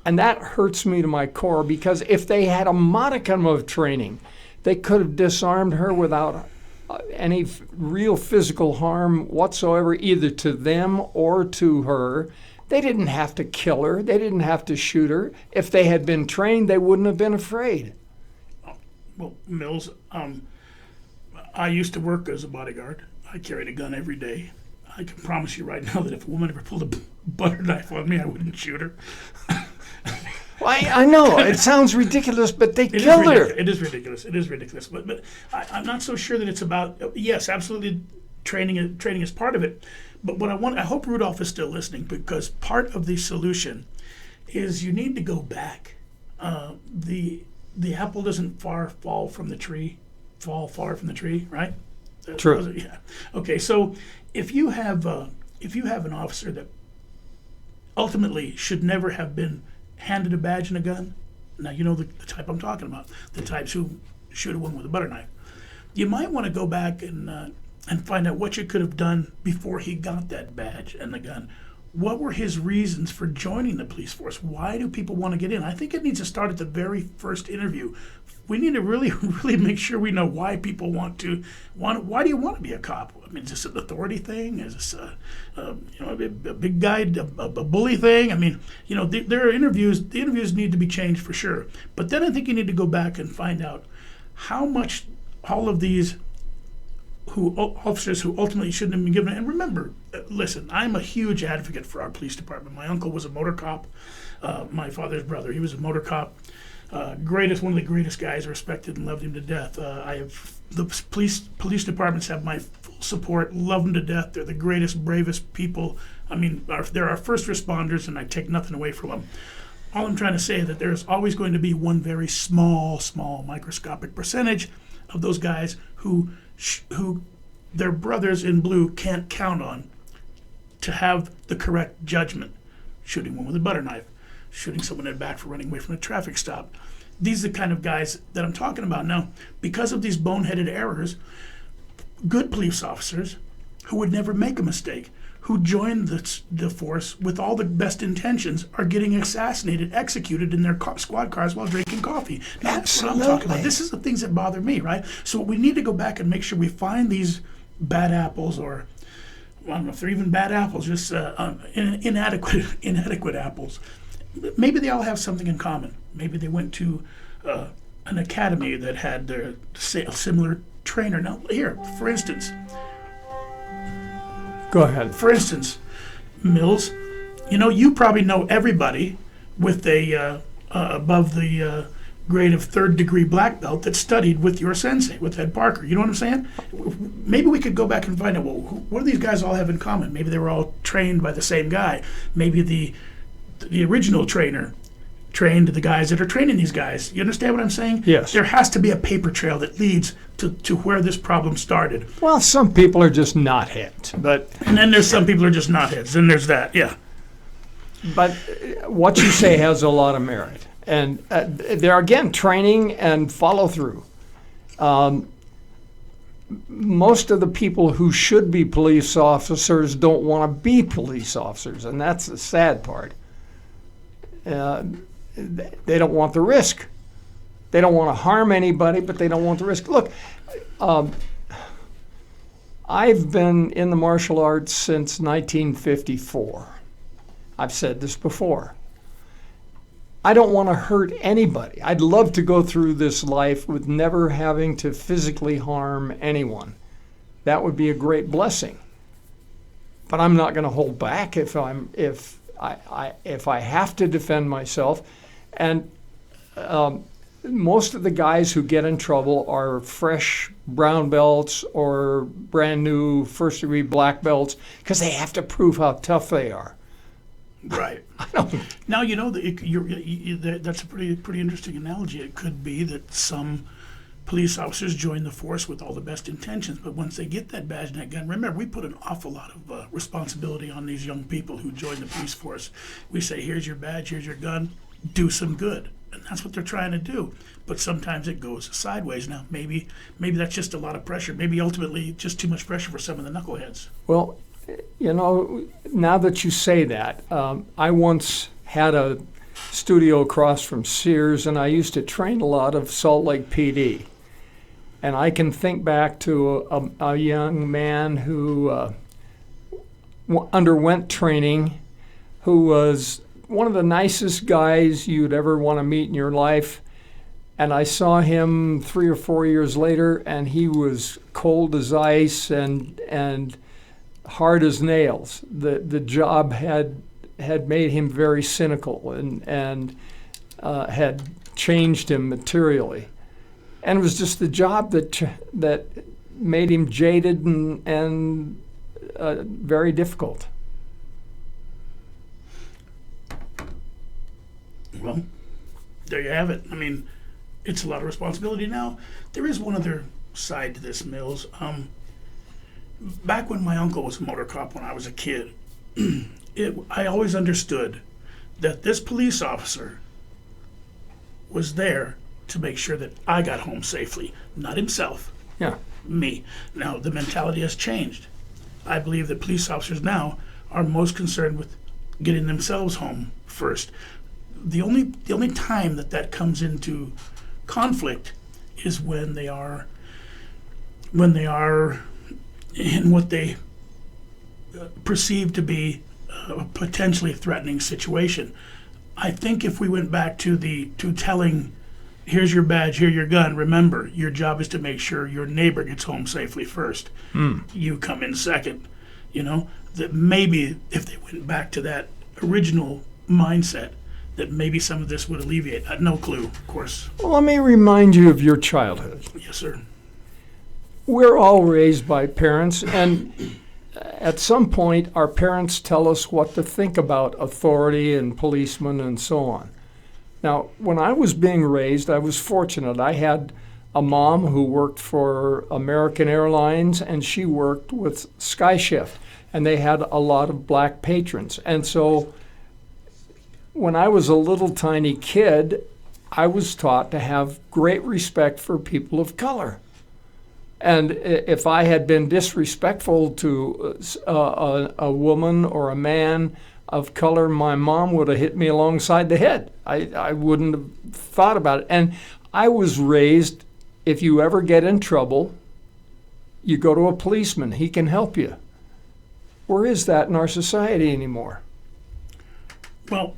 And that hurts me to my core, because if they had a modicum of training, they could have disarmed her without any real physical harm whatsoever, either to them or to her. They didn't have to kill her. They didn't have to shoot her. If they had been trained, they wouldn't have been afraid. Well, Mills, I used to work as a bodyguard. I carried a gun every day. I can promise you right now that if a woman ever pulled a butter knife on me, I wouldn't shoot her. Well, I know it sounds ridiculous, but they killed her. It is ridiculous. It is ridiculous. But I'm not so sure that it's about. Yes, absolutely, training is part of it. But what I hope Rudolph is still listening, because part of the solution is you need to go back. The apple doesn't fall from the tree, right? True. Yeah. Okay. So if you have an officer that ultimately should never have been handed a badge and a gun, now you know the type I'm talking about, the types who shoot a woman with a butter knife, you might want to go back and find out what you could have done before he got that badge and the gun. What were his reasons for joining the police force? Why do people want to get in? I think it needs to start at the very first interview. We need to really, really make sure we know why people want. Why do you want to be a cop? I mean, is this an authority thing? Is this a big guy, a bully thing? I mean, there are interviews. The interviews need to be changed for sure. But then I think you need to go back and find out how much all of these officers who ultimately shouldn't have been given. And remember, listen, I'm a huge advocate for our police department. My uncle was a motor cop. My father's brother, he was a motor cop. One of the greatest guys, respected and loved him to death. I have the police departments have my full support. Love them to death. They're the greatest, bravest people. I mean, they're our first responders, and I take nothing away from them. All I'm trying to say is that there's always going to be one very small microscopic percentage of those guys who their brothers in blue can't count on to have the correct judgment. Shooting one with a butter knife, shooting someone in the back for running away from a traffic stop. These are the kind of guys that I'm talking about. Now, because of these boneheaded errors, good police officers who would never make a mistake, who joined the force with all the best intentions, are getting assassinated, executed in their squad cars while drinking coffee. Now, that's what I'm talking about. This is the things that bother me, right? So we need to go back and make sure we find these bad apples, or I don't know if they're even bad apples, just inadequate apples. Maybe they all have something in common. Maybe they went to an academy that had a similar trainer. Now, here, for instance. Go ahead. For instance, Mills, you probably know everybody with a above the grade of 3rd degree black belt that studied with your sensei, with Ed Parker. You know what I'm saying? Maybe we could go back and find out, well, what do these guys all have in common? Maybe they were all trained by the same guy. Maybe the original trainer trained the guys that are training these guys. You understand what I'm saying? Yes. There has to be a paper trail that leads to where this problem started. Well, some people are just knotheads, but... And then there's some people who are just knotheads. Then there's that, yeah. But what you say has a lot of merit. And there are, again, training and follow-through. Most of the people who should be police officers don't want to be police officers, and that's the sad part. they don't want the risk. They don't want to harm anybody, but they don't want the risk. Look, I've been in the martial arts since 1954. I've said this before. I don't want to hurt anybody. I'd love to go through this life with never having to physically harm anyone. That would be a great blessing. But I'm not going to hold back if I have to defend myself. And most of the guys who get in trouble are fresh brown belts or brand new first-degree black belts because they have to prove how tough they are. Right. Now, that's a pretty interesting analogy. It could be that some police officers join the force with all the best intentions, but once they get that badge and that gun, remember, we put an awful lot of responsibility on these young people who join the police force. We say, here's your badge, here's your gun, do some good. And that's what they're trying to do. But sometimes it goes sideways. Now, maybe that's just a lot of pressure. Maybe ultimately just too much pressure for some of the knuckleheads. Well, now that you say that, I once had a studio across from Sears, and I used to train a lot of Salt Lake PD. And I can think back to a young man who underwent training, who was one of the nicest guys you'd ever want to meet in your life. And I saw him 3 or 4 years later, and he was cold as ice and hard as nails. The job had made him very cynical and had changed him materially. And it was just the job that made him jaded and very difficult. Well, there you have it. I mean, it's a lot of responsibility. Now, there is one other side to this, Mills. Back when my uncle was a motor cop when I was a kid, I always understood that this police officer was there to make sure that I got home safely, not himself. Yeah. Me. Now, the mentality has changed. I believe that police officers now are most concerned with getting themselves home first. The only time that comes into conflict is when they are in what they perceive to be a potentially threatening situation. I think if we went back to telling, here's your badge, here's your gun, remember, your job is to make sure your neighbor gets home safely first. You come in second. That maybe if they went back to that original mindset, that maybe some of this would alleviate. I had no clue, of course. Well, let me remind you of your childhood. Yes, sir. We're all raised by parents, and at some point, our parents tell us what to think about authority and policemen and so on. Now, when I was being raised, I was fortunate. I had a mom who worked for American Airlines, and she worked with Sky Shift, and they had a lot of black patrons. And so when I was a little tiny kid, I was taught to have great respect for people of color. And if I had been disrespectful to a woman or a man of color, my mom would have hit me alongside the head. I wouldn't have thought about it. And I was raised, if you ever get in trouble, you go to a policeman. He can help you. Where is that in our society anymore? Well,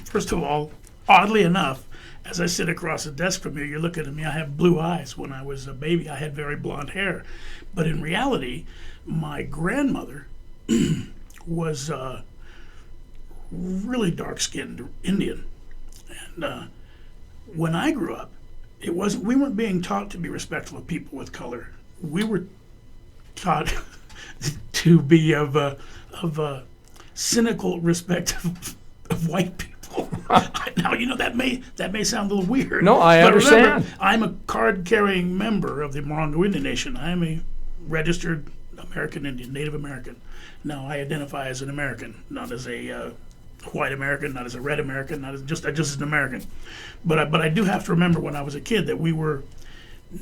first of all, oddly enough, as I sit across the desk from you, you're looking at me, I have blue eyes. When I was a baby, I had very blonde hair. But in reality, my grandmother was really dark-skinned Indian. And when I grew up, we weren't being taught to be respectful of people with color. We were taught to be of cynical respect of white people. Now, that may sound a little weird. No, I understand. Remember, I'm a card-carrying member of the Morongo Indian Nation. I am a registered American Indian, Native American. Now, I identify as an American, not as a white American, not as a red American, not as just as an American. But I do have to remember when I was a kid that we were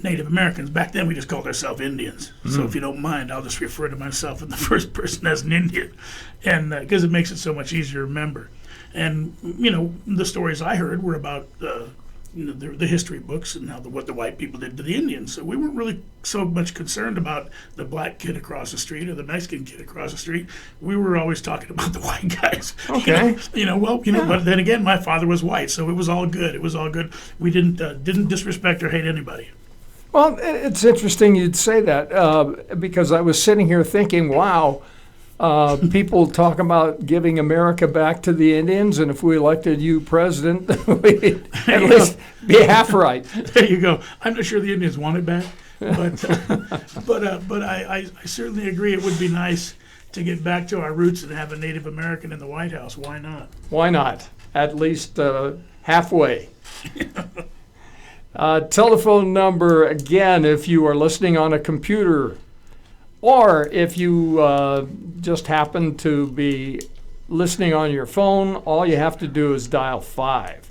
Native Americans. Back then, we just called ourselves Indians. So if you don't mind, I'll just refer to myself in the first person as an Indian, and because it makes it so much easier to remember. And the stories I heard were about the history books and what the white people did to the Indians. So we weren't really so much concerned about the black kid across the street or the Mexican kid across the street. We were always talking about the white guys. Okay. But then again, my father was white, so it was all good. It was all good. We didn't disrespect or hate anybody. Well, it's interesting you'd say that because I was sitting here thinking, wow, people talk about giving America back to the Indians, and if we elected you president, we'd at least be half right. There you go. I'm not sure the Indians want it back, but I certainly agree it would be nice to get back to our roots and have a Native American in the White House. Why not? Why not? At least halfway. Telephone number, again, if you are listening on a computer, or if you just happen to be listening on your phone, all you have to do is dial 5.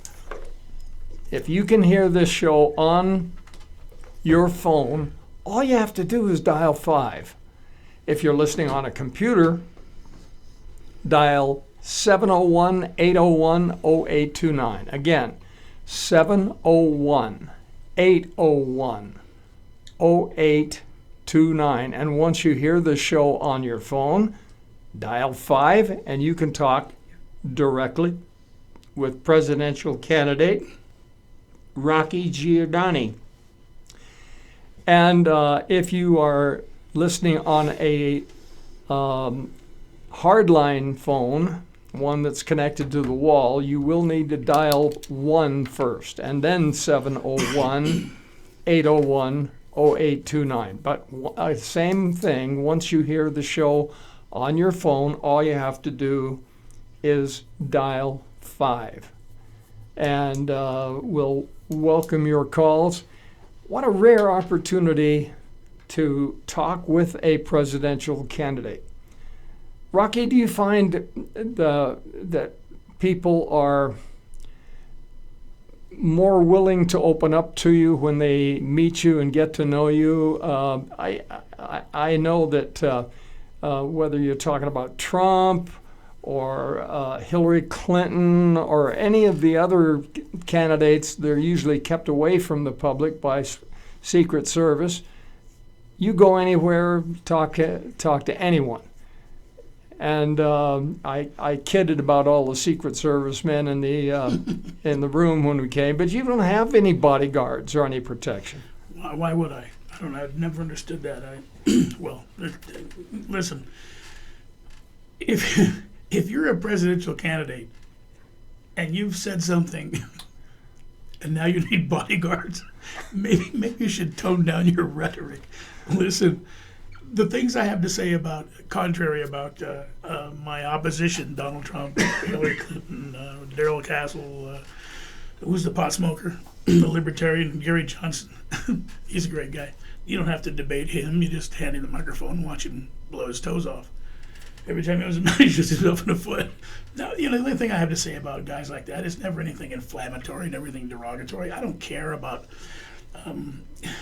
If you can hear this show on your phone, all you have to do is dial 5. If you're listening on a computer, dial 701-801-0829. Again, 701-801-0829. And once you hear the show on your phone, dial 5 and you can talk directly with presidential candidate Rocky Giordani. And if you are listening on a hardline phone, one that's connected to the wall, you will need to dial 1 first, and then 701-801-0829. But same thing, once you hear the show on your phone, all you have to do is dial 5. And we'll welcome your calls. What a rare opportunity to talk with a presidential candidate. Rocky, do you find that people are more willing to open up to you when they meet you and get to know you? I know that whether you're talking about Trump or Hillary Clinton or any of the other candidates, they're usually kept away from the public by Secret Service. You go anywhere, talk to anyone. And I kidded about all the Secret Service men in the room when we came, but you don't have any bodyguards or any protection. Why would I? I've never understood that. Well, listen, if you're a presidential candidate and you've said something and now you need bodyguards, maybe you should tone down your rhetoric. Listen, the things I have to say contrary about my opposition, Donald Trump, Hillary Clinton, Darrell Castle, who's the pot smoker, the libertarian, Gary Johnson. He's a great guy. You don't have to debate him. You just hand him the microphone and watch him blow his toes off. Every time he was in, he shoots himself in the foot. Now, the only thing I have to say about guys like that is never anything inflammatory and everything derogatory. I don't care about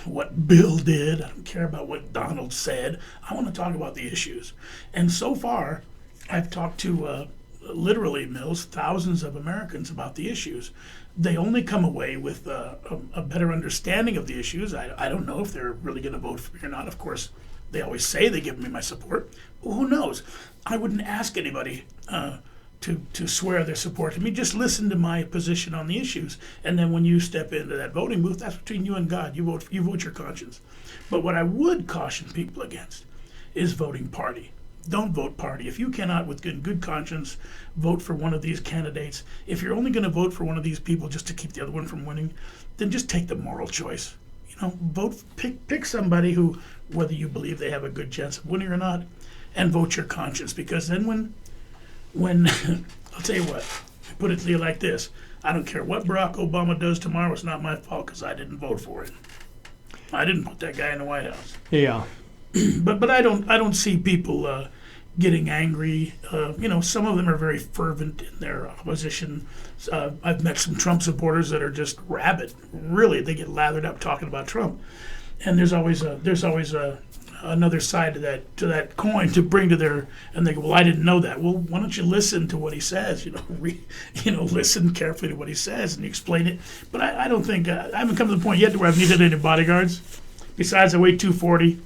what Bill did. I don't care about what Donald said. I want to talk about the issues. And so far, I've talked to literally, Mills, thousands of Americans about the issues. They only come away with a better understanding of the issues. I don't know if they're really going to vote for me or not. Of course, they always say they give me my support. Well, who knows? I wouldn't ask anybody to swear their support to me. Just listen to my position on the issues. And then when you step into that voting booth, that's between you and God. You vote your conscience. But what I would caution people against is voting party. Don't vote party. If you cannot, with good conscience, vote for one of these candidates, if you're only going to vote for one of these people just to keep the other one from winning, then just take the moral choice. Vote, pick somebody who, whether you believe they have a good chance of winning or not, and vote your conscience. Because then when I'll tell you what, I put it to you like this: I don't care what Barack Obama does tomorrow. It's not my fault because I didn't vote for it. I didn't put that guy in the White House. Yeah. But I don't see people getting angry. Some of them are very fervent in their opposition. I've met some Trump supporters that are just rabid. Really, they get lathered up talking about Trump. And there's always a another side to that coin to bring to their, and they go, well, I didn't know that. Well, why don't you listen to what he says? Listen carefully to what he says and explain it. But I don't think I haven't come to the point yet where I've needed any bodyguards. Besides, I weigh 240.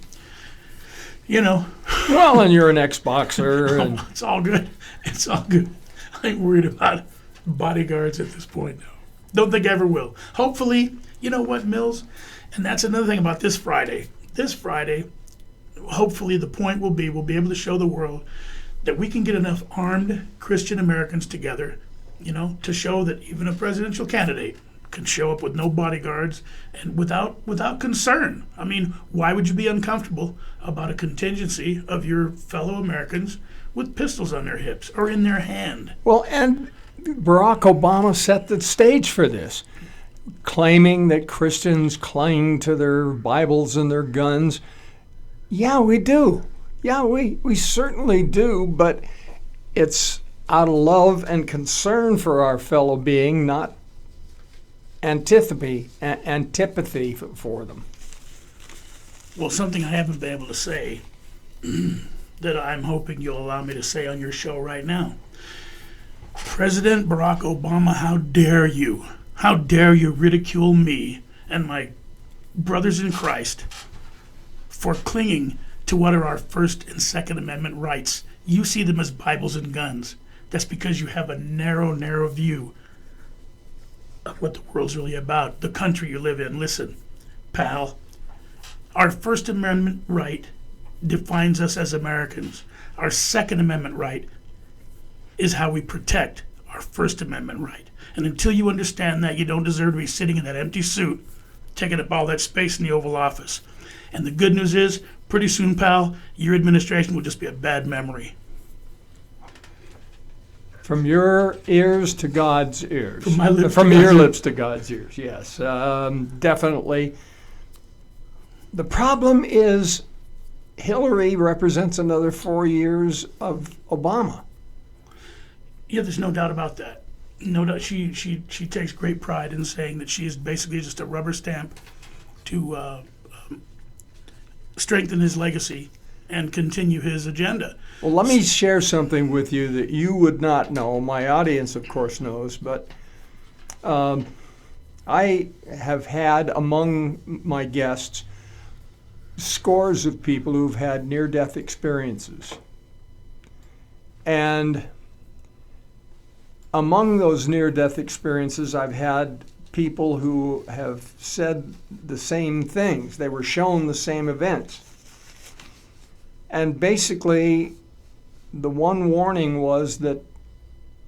Well, and you're an ex-boxer. And it's all good. It's all good. I ain't worried about bodyguards at this point. No. Don't think I ever will. Hopefully, you know what, Mills? And that's another thing about this Friday. This Friday, hopefully the point will be we'll be able to show the world that we can get enough armed Christian Americans together, to show that even a presidential candidate can show up with no bodyguards and without concern. I mean, why would you be uncomfortable about a contingency of your fellow Americans with pistols on their hips or in their hand? Well, and Barack Obama set the stage for this, claiming that Christians cling to their Bibles and their guns. Yeah, we do. Yeah, we certainly do, but it's out of love and concern for our fellow being, not antipathy for them. Well, something I haven't been able to say that I'm hoping you'll allow me to say on your show right now. President Barack Obama, how dare you? How dare you ridicule me and my brothers in Christ for clinging to what are our First and Second Amendment rights? You see them as Bibles and guns. That's because you have a narrow view of what the world's really about, the country you live in. Listen, pal, our First Amendment right defines us as Americans. Our Second Amendment right is how we protect our First Amendment right. And until you understand that, you don't deserve to be sitting in that empty suit, taking up all that space in the Oval Office. And the good news is, pretty soon, pal, your administration will just be a bad memory. From your ears to God's ears. From my lips From to your God's lips to God's ears, yes. Definitely. The problem is Hillary represents another 4 years of Obama. Yeah, there's no doubt about that. No doubt. She takes great pride in saying that she is basically just a rubber stamp to strengthen his legacy and continue his agenda. Well, let me share something with you that you would not know. My audience, of course, knows, but I have had among my guests scores of people who've had near-death experiences. And among those near-death experiences, I've had people who have said the same things. They were shown the same events. And basically, the one warning was that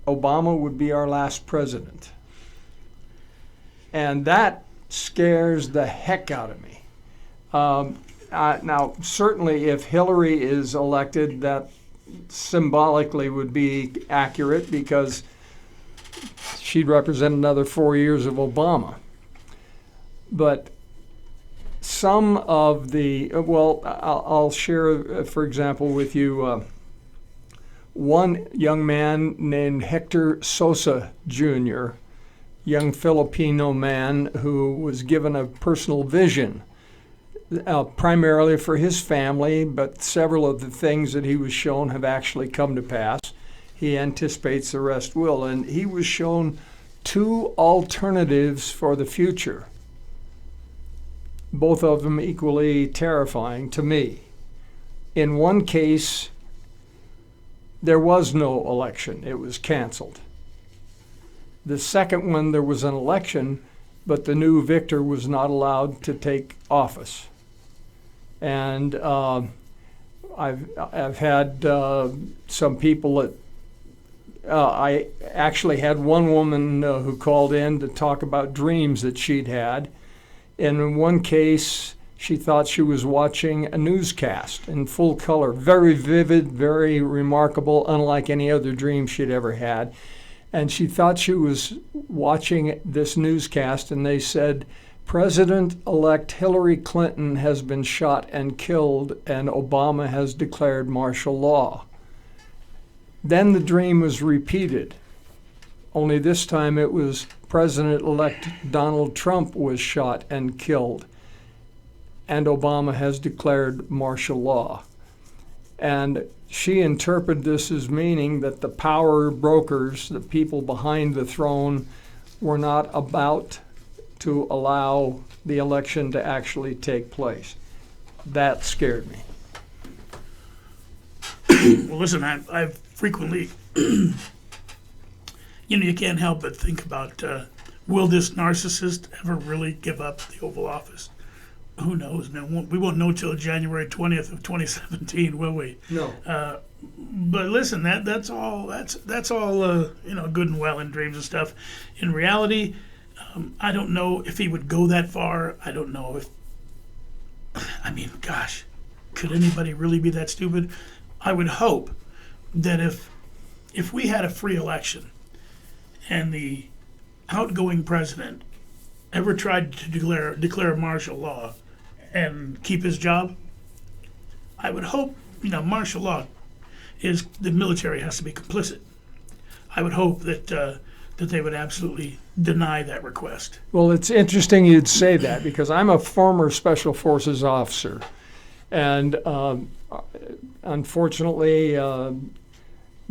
Obama would be our last president. And that scares the heck out of me. Now, certainly if Hillary is elected, that symbolically would be accurate because she'd represent another 4 years of Obama. But some of the, I'll share, for example, with you one young man named Hector Sosa Jr., young Filipino man who was given a personal vision, primarily for his family, but several of the things that he was shown have actually come to pass. He anticipates the rest will, and he was shown two alternatives for the future, both of them equally terrifying to me. In one case, there was no election. It was canceled. The second one, there was an election, but the new victor was not allowed to take office. And I've had some people that I actually had one woman who called in to talk about dreams that she'd had. And in one case, she thought she was watching a newscast in full color, very vivid, very remarkable, unlike any other dream she'd ever had. And she thought she was watching this newscast, and they said, President-elect Hillary Clinton has been shot and killed, and Obama has declared martial law. Then the dream was repeated, only this time it was President-elect Donald Trump was shot and killed. and Obama has declared martial law. And she interpreted this as meaning that the power brokers, the people behind the throne, were not about to allow the election to actually take place. That scared me. Well, listen, I've frequently, you can't help but think about, will this narcissist ever really give up the Oval Office? Who knows? We won't know till January 20th of 2017, will we? No. But listen, that's all good and well in dreams and stuff. In reality, I don't know if he would go that far. I don't know if. I mean, gosh, could anybody really be that stupid? I would hope that if we had a free election and the outgoing president ever tried to declare martial law and keep his job, I would hope, martial law is the military has to be complicit. I would hope that they would absolutely deny that request. Well, it's interesting you'd say that because I'm a former Special Forces officer. And unfortunately,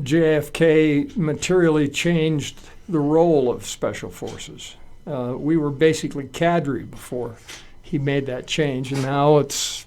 JFK materially changed the role of Special Forces. We were basically cadre before he made that change, and now it's